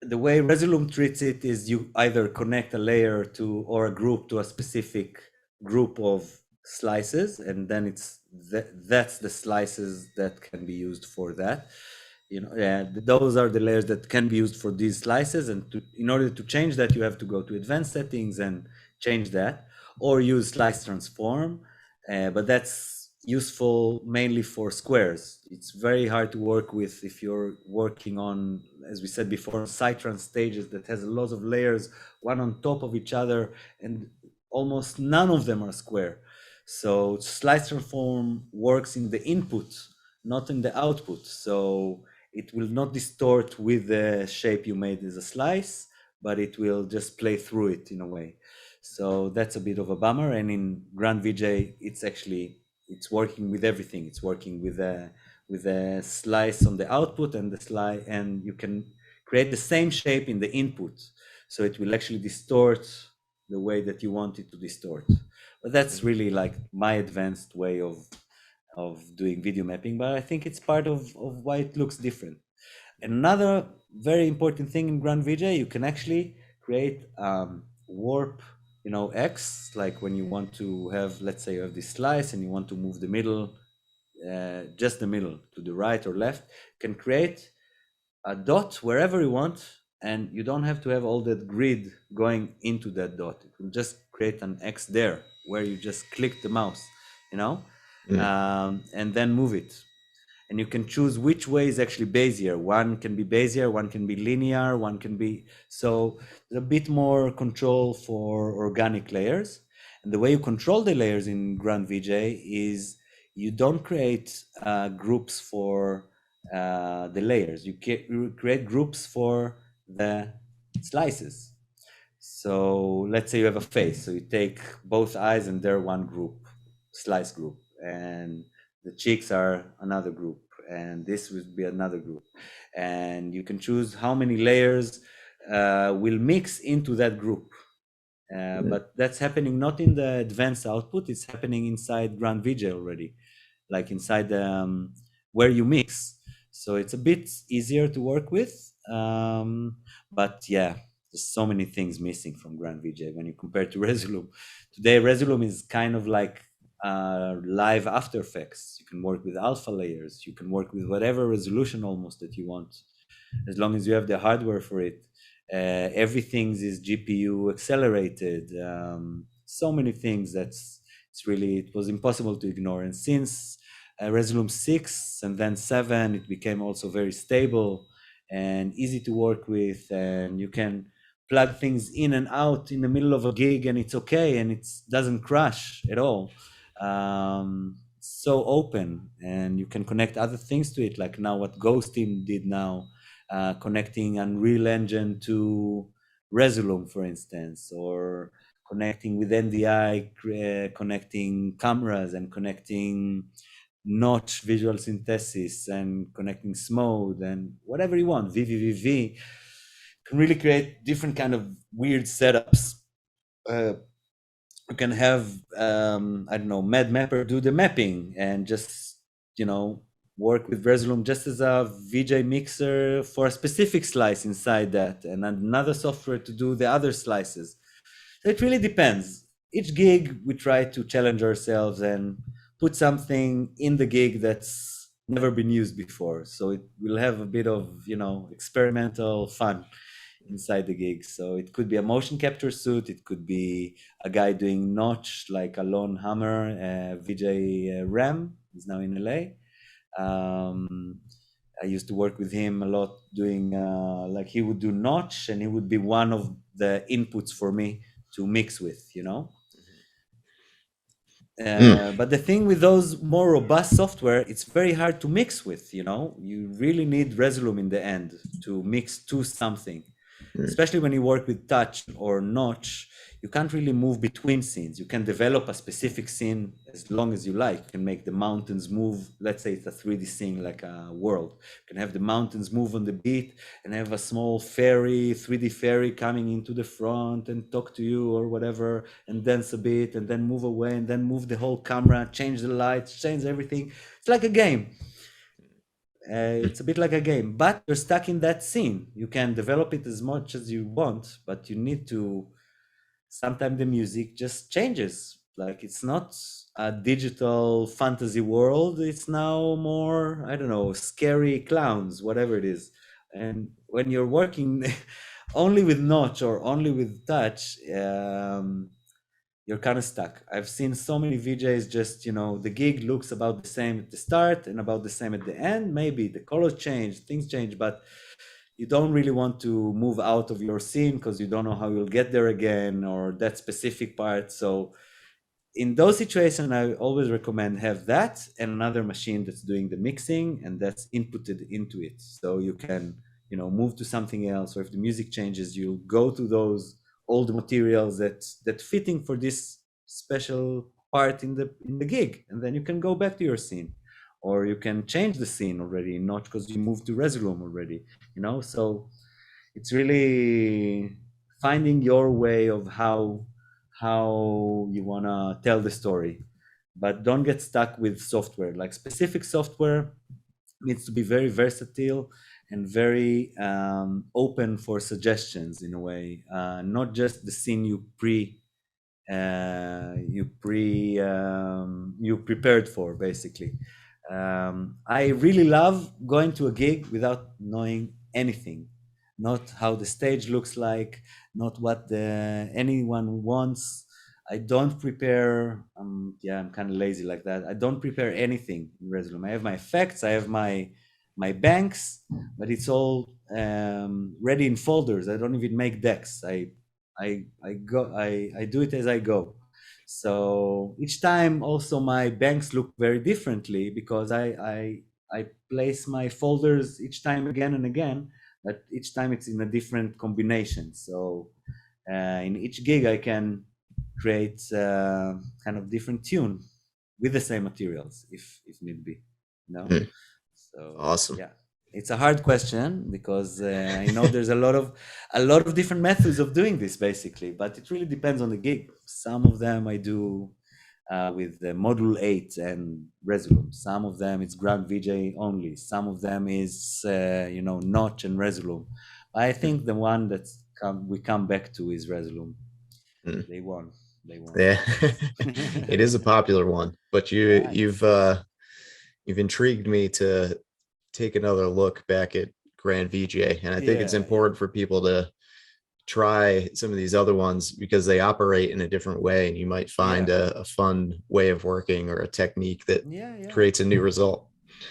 the way Resolume treats it is you either connect a layer to or a group to a specific group of slices, and then that's the slices that can be used for that. You know, those are the layers that can be used for these slices, and in order to change that, you have to go to advanced settings and change that, or use slice transform. But that's useful mainly for squares. It's very hard to work with if you're working on, as we said before, Cytrans stages that has a lot of layers, one on top of each other, and almost none of them are square. So slice transform works in the input, not in the output. So it will not distort with the shape you made as a slice, but it will just play through it in a way. So that's a bit of a bummer. And in Grand VJ, it's working with everything. It's working with a slice on the output and the slice, and you can create the same shape in the input. So it will actually distort the way that you want it to distort. But that's really like my advanced way of doing video mapping, but I think it's part of why it looks different. Another very important thing in Grand VJ, you can actually create warp, you know, X, like when you want to have, let's say you have this slice and you want to move the middle, just the middle to the right or left, you can create a dot wherever you want, and you don't have to have all that grid going into that dot. It will just create an X there where you just click the mouse, you know, and then move it. And you can choose which way is actually Bezier. One can be Bezier, one can be linear, one can be, so there's a bit more control for organic layers. And the way you control the layers in Grand VJ is you don't create groups for the layers. You create groups for the slices. So let's say you have a face. So you take both eyes and they're one group, slice group, and the cheeks are another group, and this would be another group. And you can choose how many layers will mix into that group. But that's happening not in the advanced output, it's happening inside Grand VJ already, like inside where you mix. So it's a bit easier to work with. But yeah, there's so many things missing from Grand VJ when you compare to Resolume. Today, Resolume is kind of like live After Effects. You can work with alpha layers. You can work with whatever resolution almost that you want, as long as you have the hardware for it. Everything is GPU accelerated. So many things it was impossible to ignore. And since Resolume 6 and then 7, it became also very stable and easy to work with, and you can plug things in and out in the middle of a gig and it's okay, and it doesn't crash at all. So open, and you can connect other things to it, like now what Ghost Team did now, connecting Unreal Engine to Resolume, for instance, or connecting with NDI, connecting cameras and connecting notch visual synthesis and connecting SMODE and whatever you want, VVVV, can really create different kind of weird setups. You can have, I don't know, MadMapper do the mapping and just, work with Resolume just as a VJ mixer for a specific slice inside that, and another software to do the other slices. It really depends. Each gig, we try to challenge ourselves and put something in the gig that's never been used before. So it will have a bit of, experimental fun inside the gig. So it could be a motion capture suit. It could be a guy doing notch, like Alon Hammer, VJ Ram, is now in LA. I used to work with him a lot doing, like he would do notch and he would be one of the inputs for me to mix with, But the thing with those more robust software, it's very hard to mix with, You really need Resolume in the end to mix to something. Especially when you work with touch or notch, you can't really move between scenes. You can develop a specific scene as long as you like. You can make the mountains move. Let's say it's a 3D scene, like a world. You can have the mountains move on the beat and have a small fairy, 3D fairy coming into the front and talk to you or whatever, and dance a bit and then move away and then move the whole camera, change the lights, change everything. It's like a game. It's a bit like a game, but you're stuck in that scene. You can develop it as much as you want, but you need to, sometimes the music just changes. Like it's not a digital fantasy world. It's now more, I don't know, scary clowns, whatever it is. And when you're working only with notch or only with touch, you're kind of stuck. I've seen so many VJs just, the gig looks about the same at the start and about the same at the end. Maybe the colors change, things change, but you don't really want to move out of your scene because you don't know how you'll get there again or that specific part. So in those situations, I always recommend have that and another machine that's doing the mixing and that's inputted into it. So you can, move to something else, or if the music changes, you go to those old materials that fitting for this special part in the gig, and then you can go back to your scene, or you can change the scene already, not because you moved to Resolume already, So it's really finding your way of how you want to tell the story, but don't get stuck with software. Like specific software needs to be very versatile and very open for suggestions in a way, not just the scene you prepared for, basically. I really love going to a gig without knowing anything, not how the stage looks like, not what anyone wants. I don't prepare. I'm kind of lazy like that. I don't prepare anything in Resolume. I have my effects, I have my banks, but it's all ready in folders. I don't even make decks. I do it as I go. So each time also my banks look very differently because I place my folders each time again and again, but each time it's in a different combination. So In each gig, I can create kind of different tune with the same materials, if need be. You know, Hmm. so Awesome. yeah, it's a hard question because I know there's a lot of different methods of doing this, basically, but it really depends on the gig. Some of them I do with the Module 8 and resolume. Some of them it's Grand VJ only. Some of them is notch and resolume. I think the one that we come back to is resolume. Hmm. They won. They won. Yeah, it is a popular one, but Yeah, you've intrigued me to take another look back at Grand VJ, and I think it's yeah, yeah, important for people to try some of these other ones because they operate in a different way, and you might find yeah, a fun way of working or a technique that yeah, yeah. creates a new result.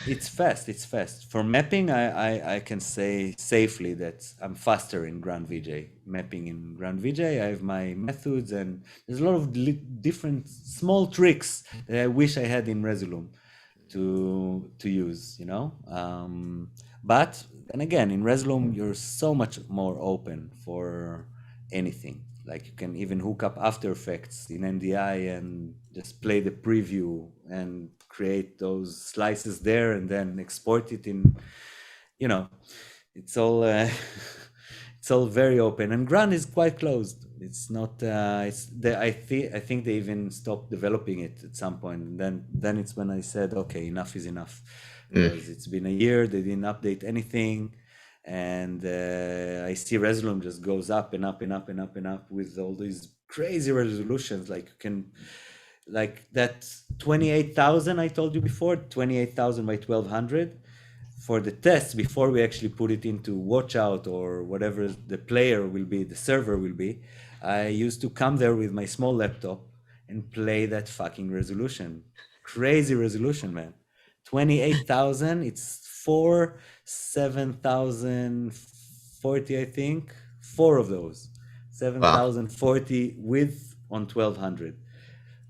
It's fast. It's fast. For mapping, I can say safely that I'm faster in Grand VJ. Mapping in Grand VJ, I have my methods, and there's a lot of different small tricks that I wish I had in resolume to use. But then again, in resolume, you're so much more open for anything. Like you can even hook up After Effects in NDI and just play the preview and create those slices there and then export it in, you know, it's all it's all very open. And Gran is quite closed. It's not. I think they even stopped developing it at some point. And then it's when I said, okay, enough is enough, Mm. because it's been a year. They didn't update anything, and I see resolume just goes up and up and up and up and up with all these crazy resolutions. Like you can, like that 28,000 I told you before, 28,000 by 1200 for the test before we actually put it into watch out or whatever the player will be, the server will be. I used to come there with my small laptop and play that fucking resolution. Crazy resolution, man. 28,000, it's 7,040, I think. Four of those. Wow. 7,040 with on 1200.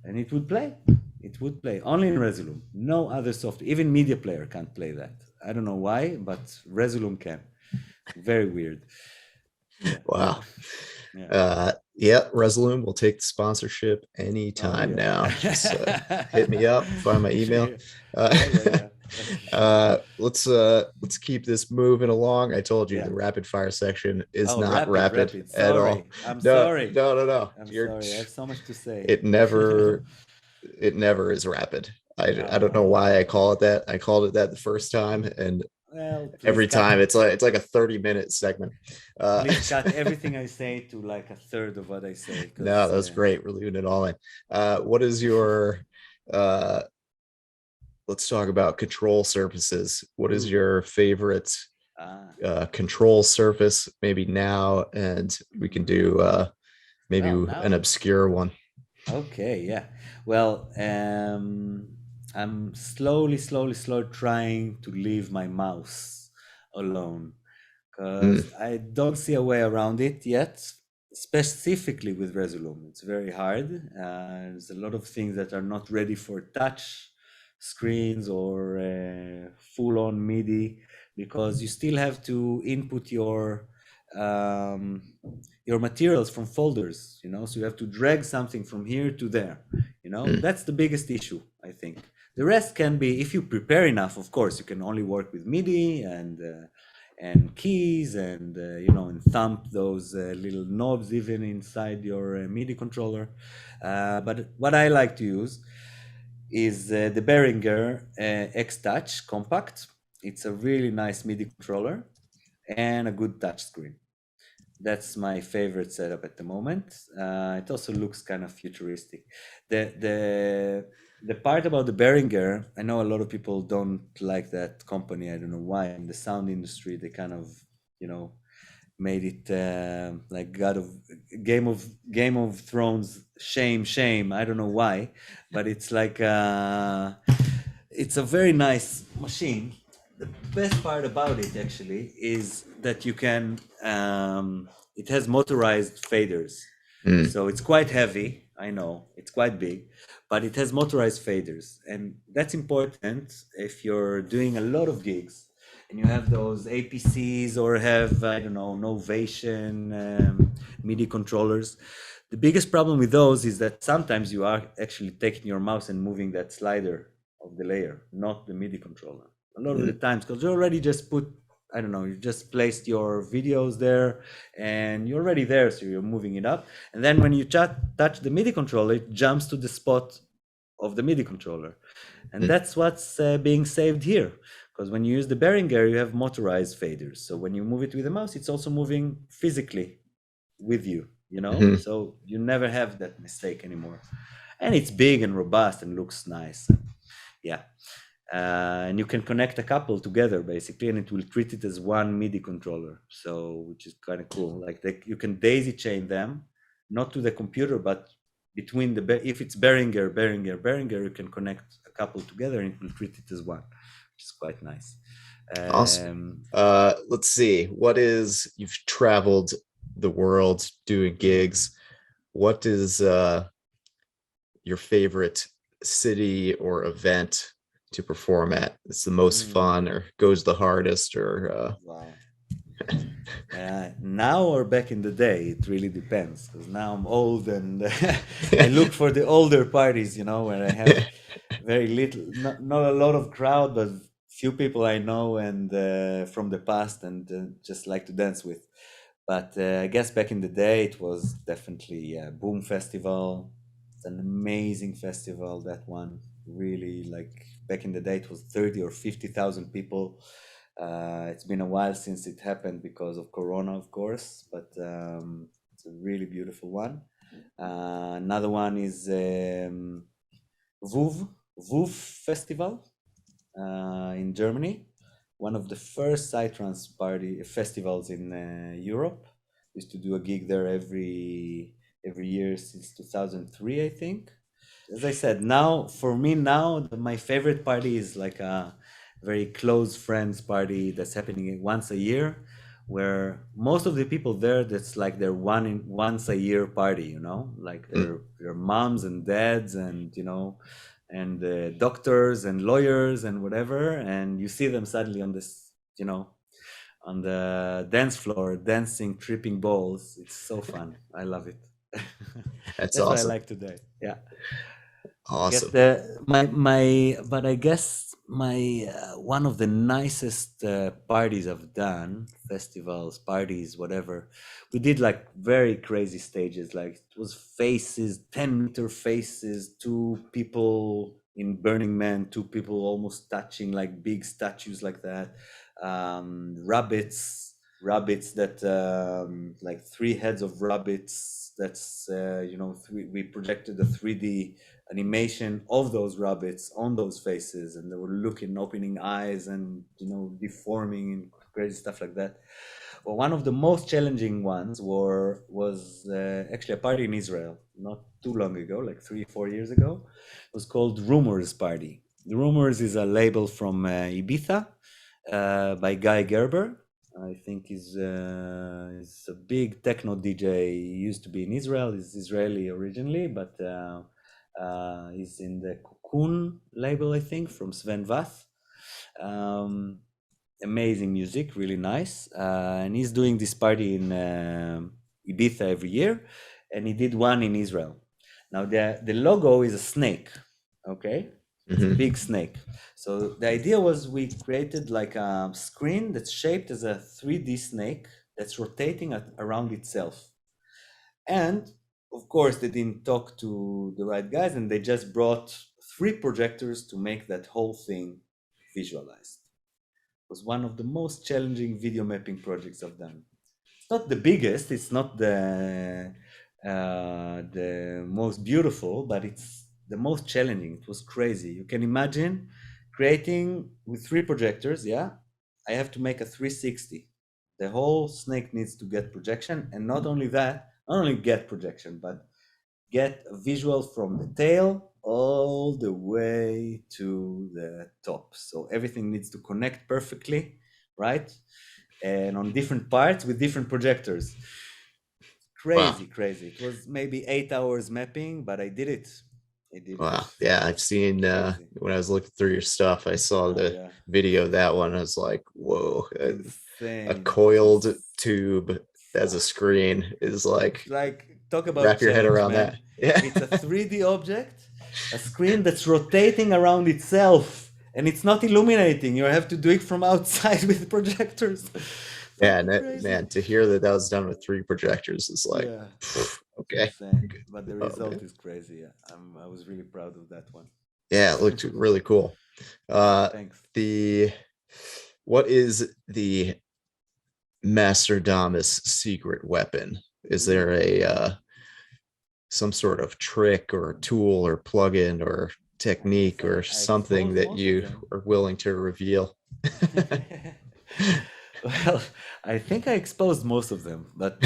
And it would play. It would play only in Resolume. No other software, even Media Player can't play that. I don't know why, but Resolume can. Very weird. Yeah, Wow. yeah. Yeah, Resolume will take the sponsorship Oh anytime yeah. now. Just hit me up, find my email. Yeah, Uh, yeah, yeah, yeah. let's keep this moving along. I told you Yeah. the rapid fire section is Oh, not rapid, rapid rapid. at all. Sorry. I'm No, sorry. no, no, no. I'm You're sorry. I have so much to say. it never it never is rapid. I don't know why I Oh, call it that. I called it that the first time, and well, every time it's like a 30-minute segment. please cut everything I say to like a third of what I say, No, because that's great. We're leaving it all in. What is your uh let's talk about control surfaces. What is ooh, your favorite ah, control surface maybe now? And we can do maybe well, an now. obscure one. Okay, yeah. Well, I'm slowly trying to leave my mouse alone Mm, because I don't see a way around it yet, specifically with Resolume. It's very hard. There's a lot of things that are not ready for touch screens or full-on MIDI because you still have to input um, your materials from folders, so you have to drag something from here to there. mm, That's the biggest issue, I think. The rest can be, if you prepare enough, of course, you can only work with MIDI and keys and thump those little knobs even inside your MIDI controller. But what I like to use is the Behringer X Touch Compact. It's a really nice MIDI controller and a good touch screen. That's my favorite setup at the moment. It also looks kind of futuristic. The part about the Behringer, I know a lot of people don't like that company. I don't know why. In the sound industry, they kind of, you know, made it like Game of Thrones. Shame. I don't know why, but it's like it's a very nice machine. The best part about it actually is that you can it has motorized faders, mm, so it's quite heavy. I know it's quite big, but it has motorized faders, and that's important if you're doing a lot of gigs and you have those APCs or have, I don't know, Novation MIDI controllers. The biggest problem with those is that sometimes you are actually taking your mouse and moving that slider of the layer, not the MIDI controller. A lot of the times, because you already just put, I don't know, you just placed your videos there and you're already there, so you're moving it up. And then when you touch the MIDI controller, it jumps to the spot of the MIDI controller. And that's what's being saved here. Because when you use the Behringer, you have motorized faders. So when you move it with the mouse, it's also moving physically with you, you know? Mm-hmm. So you never have that mistake anymore. And it's big and robust and looks nice. Yeah. And you can connect a couple together basically, and it will treat it as one MIDI controller. So, which is kind of cool. Like you can daisy chain them, not to the computer, but between if it's Behringer, you can connect a couple together and it will treat it as one, which is quite nice. Awesome. Let's see. You've traveled the world doing gigs. What is your favorite city or event to perform at? It's the most fun or goes the hardest or Wow. Now or back in the day, it really depends. Because now I'm old and I look for the older parties, you know, where I have very little, not a lot of crowd, but few people I know and from the past and just like to dance with. But I guess back in the day, it was definitely Boom Festival. It's an amazing festival. That one really, like back in the day, it was 30 or 50,000 people. It's been a while since it happened because of Corona, of course, but it's a really beautiful one. Another one is VUV Festival in Germany, one of the first psytrance party festivals in Europe. Used to do a gig there every year since 2003, I think. As I said, now for me now my favorite party is like a very close friends party that's happening once a year, where most of the people there, that's like their once a year party, you know, like their moms and dads and you know, and doctors and lawyers and whatever, and you see them suddenly on this, you know, on the dance floor dancing, tripping balls. It's so fun. I love it. that's That's what I awesome. like today. Yeah. I guess Awesome. I guess my one of the nicest parties I've done, festivals, parties, whatever. We did like very crazy stages. Like it was faces, 10-meter faces, two people in Burning Man, two people almost touching, like big statues like that. Rabbits that like three heads of rabbits. That's you know, we projected a 3D animation of those rabbits on those faces, and they were looking, opening eyes and you know, deforming and crazy stuff like that. Well, one of the most challenging ones was actually a party in Israel not too long ago, like 3 or 4 years ago. It was called Rumors Party. The Rumors is a label from Ibiza by Guy Gerber. I think he's a big techno DJ. He used to be in Israel. He's Israeli originally, but he's in the Cocoon label, I think, from Sven Vath. Um, Amazing music, really nice. And he's doing this party in Ibiza every year, and he did one in Israel. Now the logo is a snake, okay? It's a big snake. So the idea was we created like a screen that's shaped as a 3D snake that's rotating around itself. And of course, they didn't talk to the right guys, and they just brought 3 projectors to make that whole thing visualized. It was one of the most challenging video mapping projects I've done. It's not the biggest, it's not the most beautiful, but it's the most challenging. It was crazy. You can imagine creating with 3 projectors. Yeah, I have to make a 360. The whole snake needs to get projection, and not only that, not only get projection, but get a visual from the tail all the way to the top. So everything needs to connect perfectly, right? And on different parts with different projectors. Wow. Crazy. It was maybe 8 hours mapping, but I did it. He did it. Wow. Yeah, I've seen Crazy. when I was looking through your stuff, I saw Oh the yeah, video of that one. I was like, whoa, a insane. coiled tube as a screen is It's like, like, talk about wrap your head challenge, around that. man. Yeah. It's a 3D object, a screen that's rotating around itself, and it's not illuminating. You have to do it from outside with projectors. Yeah, Fucking crazy. man, to hear that that was done with 3 projectors is like, Yeah, it's okay. insane. But the Oh, result man. is crazy. Yeah, I was really proud of that one. Yeah, it looked really cool. Thanks. The what is the MasterDamus secret weapon? Is Ooh. there a some sort of trick or tool or plugin or I guess technique or I something exposed that most of you them. are willing to reveal? Well, I think I exposed most of them, but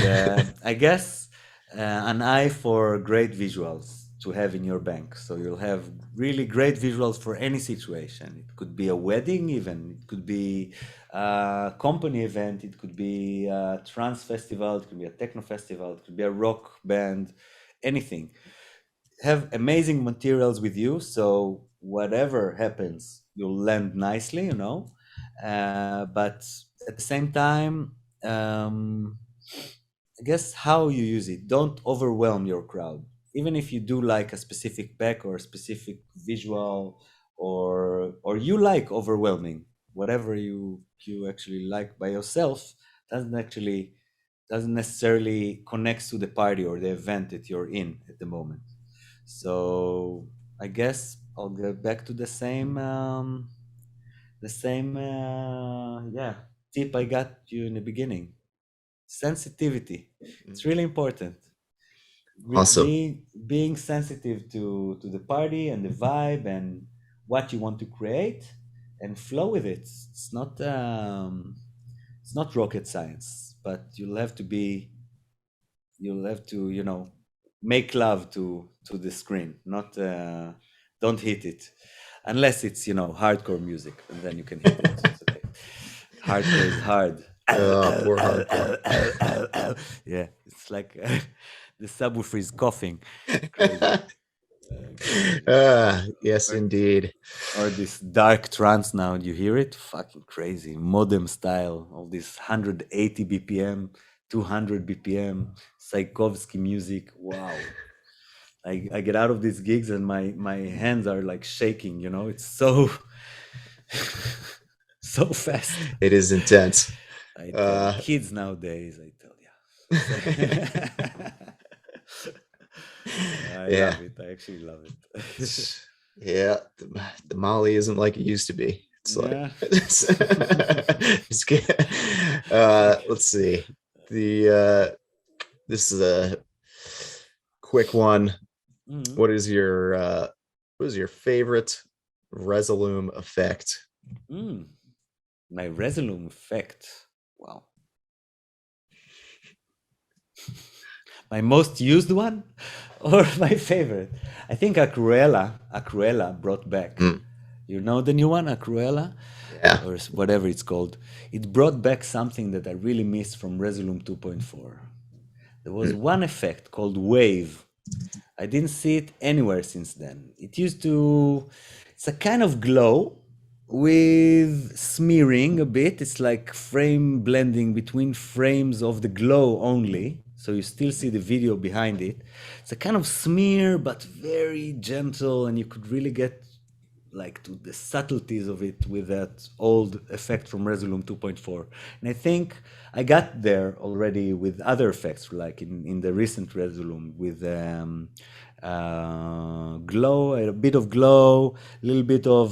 I guess an eye for great visuals to have in your bank. So you'll have really great visuals for any situation. It could be a wedding, even. It could be a company event. It could be a trance festival. It could be a techno festival. It could be a rock band. Anything. Have amazing materials with you, so whatever happens, you'll land nicely, but at the same time, I guess how you use it, don't overwhelm your crowd. Even if you do like a specific pack or a specific visual, or you like overwhelming, whatever you actually like by yourself doesn't necessarily connect to the party or the event that you're in at the moment. So I guess I'll get back to the same tip I got you in the beginning. Sensitivity. It's really important. Awesome. Being sensitive to the party and the vibe and what you want to create, and flow with it. It's not rocket science, but you'll have to make love to the screen, not don't hit it, unless it's hardcore music, and then you can hit it. It's okay. Hardcore is hard. Poor hardcore. Yeah, it's like the subwoofer is coughing. Crazy. Crazy. Yes, Or, indeed. or this dark trance now. You hear it? Fucking crazy. Modem style. All this 180 BPM, 200 BPM, Tchaikovsky music. Wow. I get out of these gigs and my hands are like shaking. It's so so fast. It is intense. I tell you, Uh, kids nowadays. I tell you. I yeah. love it. I actually love it. Yeah, the Molly isn't like it used to be. It's like Yeah. it's let's see. The this is a quick one. Mhm. What is your favorite resolume effect? Mm. My resolume effect. Wow. My most used one or my favorite? I think Acruella brought back. Mm, You know the new one, Acruella? yeah. Or whatever it's called. It brought back something that I really missed from Resolume 2.4. There was Mm, one effect called wave. I didn't see it anywhere since then. It's a kind of glow with smearing a bit. It's like frame blending between frames of the glow only. So you still see the video behind it. It's a kind of smear, but very gentle, and you could really get like to the subtleties of it with that old effect from Resolume 2.4. And I think I got there already with other effects, like in the recent Resolume with glow, a bit of glow, a little bit of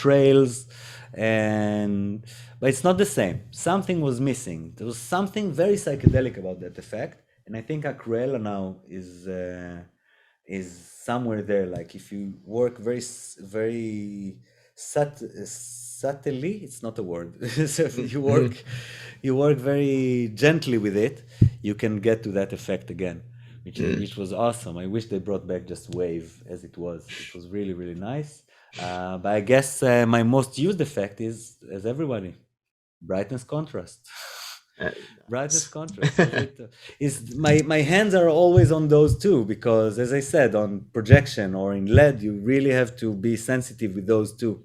trails, but it's not the same. Something was missing. There was something very psychedelic about that effect, and I think Acruella now is somewhere there. Like if you work very subtly, it's not a word. So if you work very gently with it, you can get to that effect again, mm. which was awesome. I wish they brought back just wave as it was. It was really really nice. But I guess my most used effect is, as everybody, brightness contrast. Brightest Nice. contrast. Is my hands are always on those two because, as I said, on projection or in LED, you really have to be sensitive with those two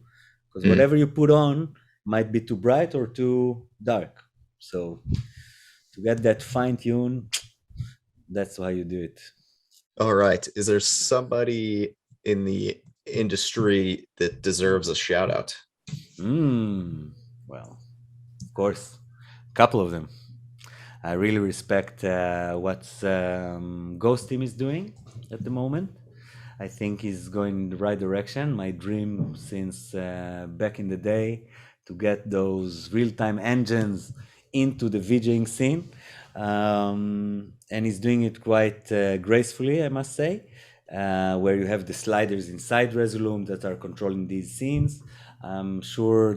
because Mm. whatever you put on might be too bright or too dark. So to get that fine tune, that's how you do it. All right. Is there somebody in the industry that deserves a shout out? Well, of course, a couple of them. I really respect what Ghost Team is doing at the moment. I think he's going in the right direction. My dream since back in the day to get those real-time engines into the VJing scene. And he's doing it quite gracefully, I must say, where you have the sliders inside resolume that are controlling these scenes. I'm sure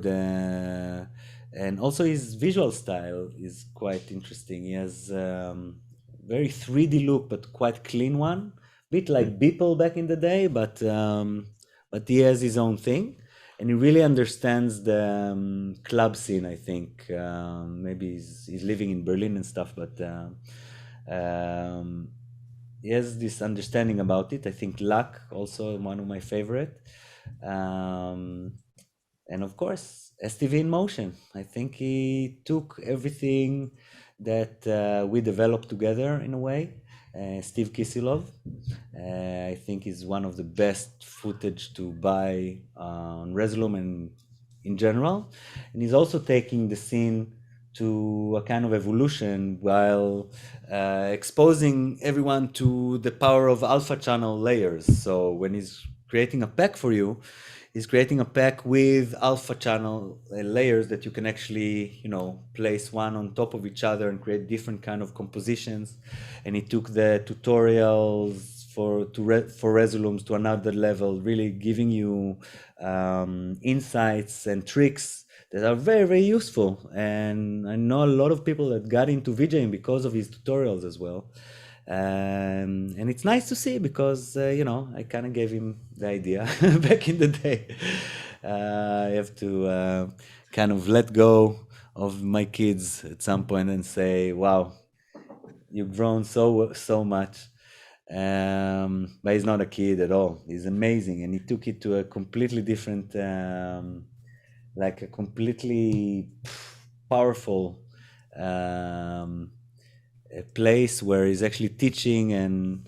and also his visual style is quite interesting. He has very 3D look, but quite clean one. Bit like Beeple back in the day, but he has his own thing, and he really understands the club scene. I think maybe he's living in Berlin and stuff, but he has this understanding about it. I think Luck also one of my favorite. And of course, STV in motion. I think he took everything that we developed together in a way. Steve Kisilov, I think is one of the best footage to buy on Resolume and in general. And he's also taking the scene to a kind of evolution while exposing everyone to the power of alpha channel layers. So when he's creating a pack for you, he's creating a pack with alpha channel layers that you can actually, place one on top of each other and create different kind of compositions. And he took the tutorials for Resolumes to another level, really giving you insights and tricks that are very, very useful. And I know a lot of people that got into VJing because of his tutorials as well. And it's nice to see because, I kind of gave him the idea back in the day. I have to kind of let go of my kids at some point and say, wow, you've grown so much. But he's not a kid at all. He's amazing. And he took it to a completely different, like a completely powerful a place where he's actually teaching and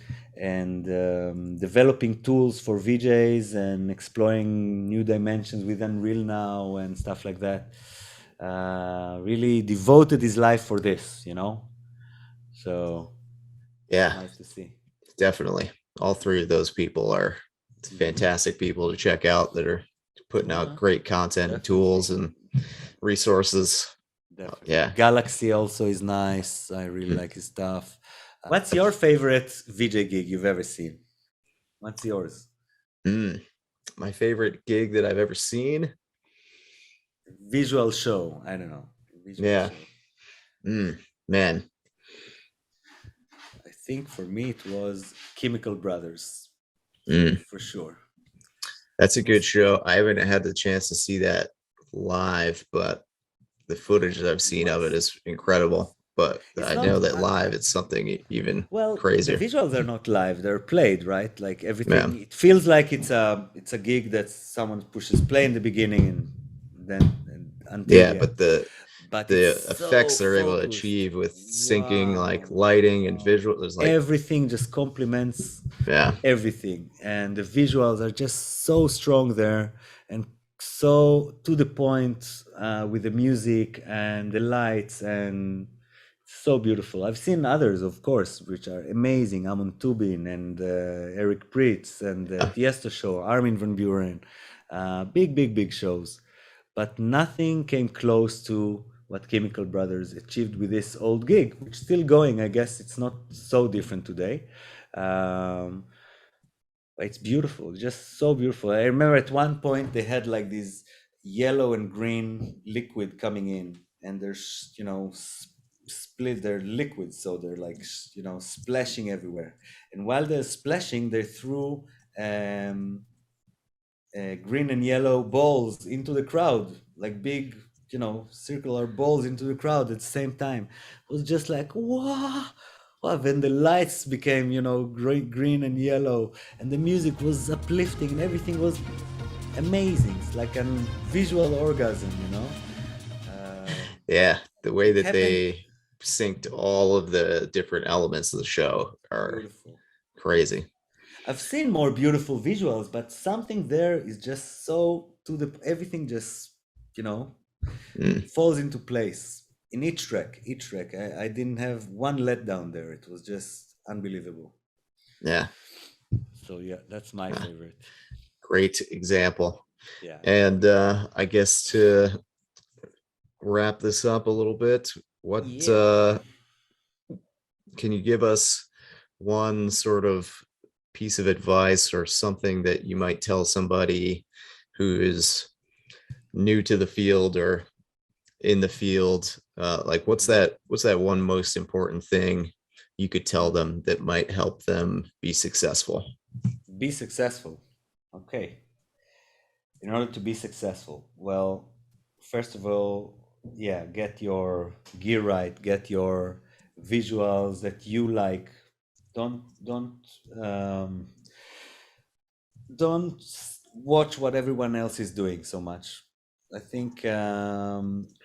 developing tools for VJs and exploring new dimensions with Unreal now and stuff like that. Really devoted his life for this, So Yeah, nice to see. definitely. All three of those people are fantastic people to check out that are putting out great content and tools and resources. Definitely. Yeah. Galaxy also is nice. I really like his stuff. What's your favorite VJ gig you've ever seen? What's yours? My favorite gig that I've ever seen. Visual show. I don't know. Yeah. Man. I think for me it was Chemical Brothers for sure. That's a good show. I haven't had the chance to see that live, but the footage that I've seen of it is incredible. But I know that live it's something even crazier. The visuals are not live; they're played, right? Like everything, it feels like it's a gig that someone pushes play in the beginning and then until but the effects they're able to achieve with syncing like lighting and visual, there's like everything just complements everything, and the visuals are just so strong there and so to the point with the music and the lights, and so beautiful. I've seen others, of course, which are amazing. Amon Tubin and Eric Pritz and Tiesto show, Armin van Buren, big shows, but nothing came close to what Chemical Brothers achieved with this old gig, which is still going. I guess it's not so different today. It's beautiful, just so beautiful. I remember at one point they had like this yellow and green liquid coming in, and they're split. They're liquids, so they're like splashing everywhere. And while they're splashing, they threw green and yellow balls into the crowd, like big circular balls into the crowd at the same time. It was just like, wow. Wow, then the lights became, green and yellow, and the music was uplifting, and everything was amazing. It's like a visual orgasm. Yeah, the way It that happened. they synced all of the different elements of the show are Beautiful. crazy. I've seen more beautiful visuals, but something there is just so everything just, you know, Mm, falls into place in each track. Each track, I didn't have one letdown there. It was just unbelievable. yeah, So yeah, that's my favorite. great example. Yeah. And I guess to wrap this up a little bit, what Yeah. can you give us one sort of piece of advice or something that you might tell somebody who is new to the field or in the field? Like what's that one most important thing you could tell them that might help them be successful? Be successful. Okay. In order to be successful, well, first of all, yeah, get your gear right, get your visuals that you like. Don't um, don't watch what everyone else is doing so much. I think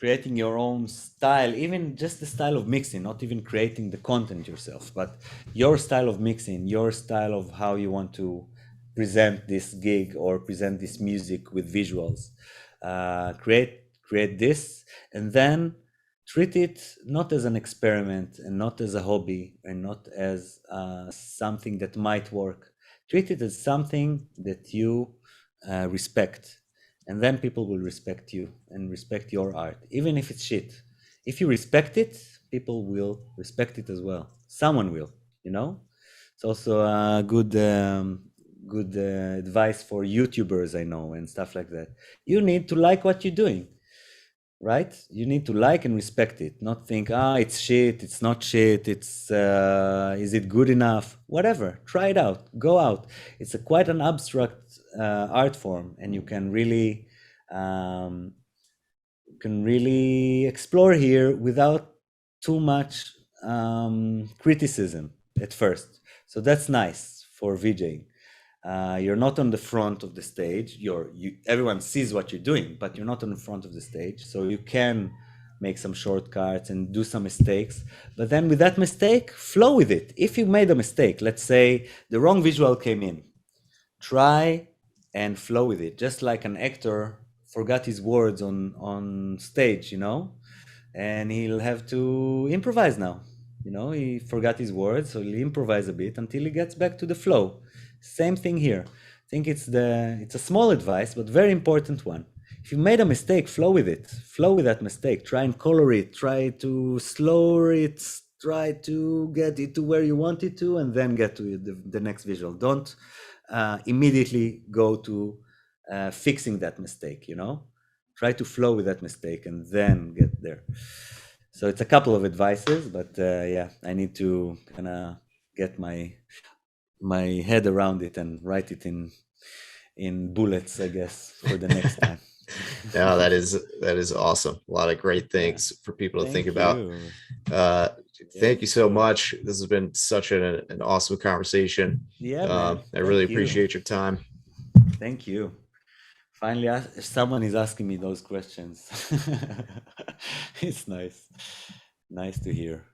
creating your own style, even just the style of mixing, not even creating the content yourself, but your style of mixing, your style of how you want to present this gig or present this music with visuals. Create this, and then treat it not as an experiment and not as a hobby and not as something that might work. Treat it as something that you respect, and then people will respect you and respect your art, even if it's shit. If you respect it, people will respect it as well. Someone will, you know. It's also a good advice for YouTubers I know and stuff like that. You need to like what you're doing, right? You need to like and respect it, not think, it's shit, it's not shit, it's is it good enough? Whatever, try it out, go out. It's quite an abstract art form, and um, you can really explore here without too much criticism at first. So that's nice for VJing. You're not on the front of the stage. Everyone sees what you're doing, but you're not on the front of the stage. So you can make some shortcuts and do some mistakes. But then with that mistake, flow with it. If you made a mistake, let's say the wrong visual came in, try and flow with it. Just like an actor forgot his words on stage, and he'll have to improvise now. He forgot his words, so he'll improvise a bit until he gets back to the flow. Same thing here. I think it's a small advice, but very important one. If you made a mistake, flow with it. Flow with that mistake. Try and color it. Try to slow it. Try to get it to where you want it to, and then get to the next visual. Don't immediately go to fixing that mistake. Try to flow with that mistake and then get there. So it's a couple of advices, but yeah, I need to kind of get my head around it and write it in bullets, I guess, for the next time. Yeah, that is awesome. A lot of great Yeah. things for people to think Thank about. you. Thank you for so sure. much. This has been such an awesome conversation. Yeah, man. I really Thank you. appreciate your time. Thank you. Finally, someone is asking me those questions. It's nice. Nice to hear.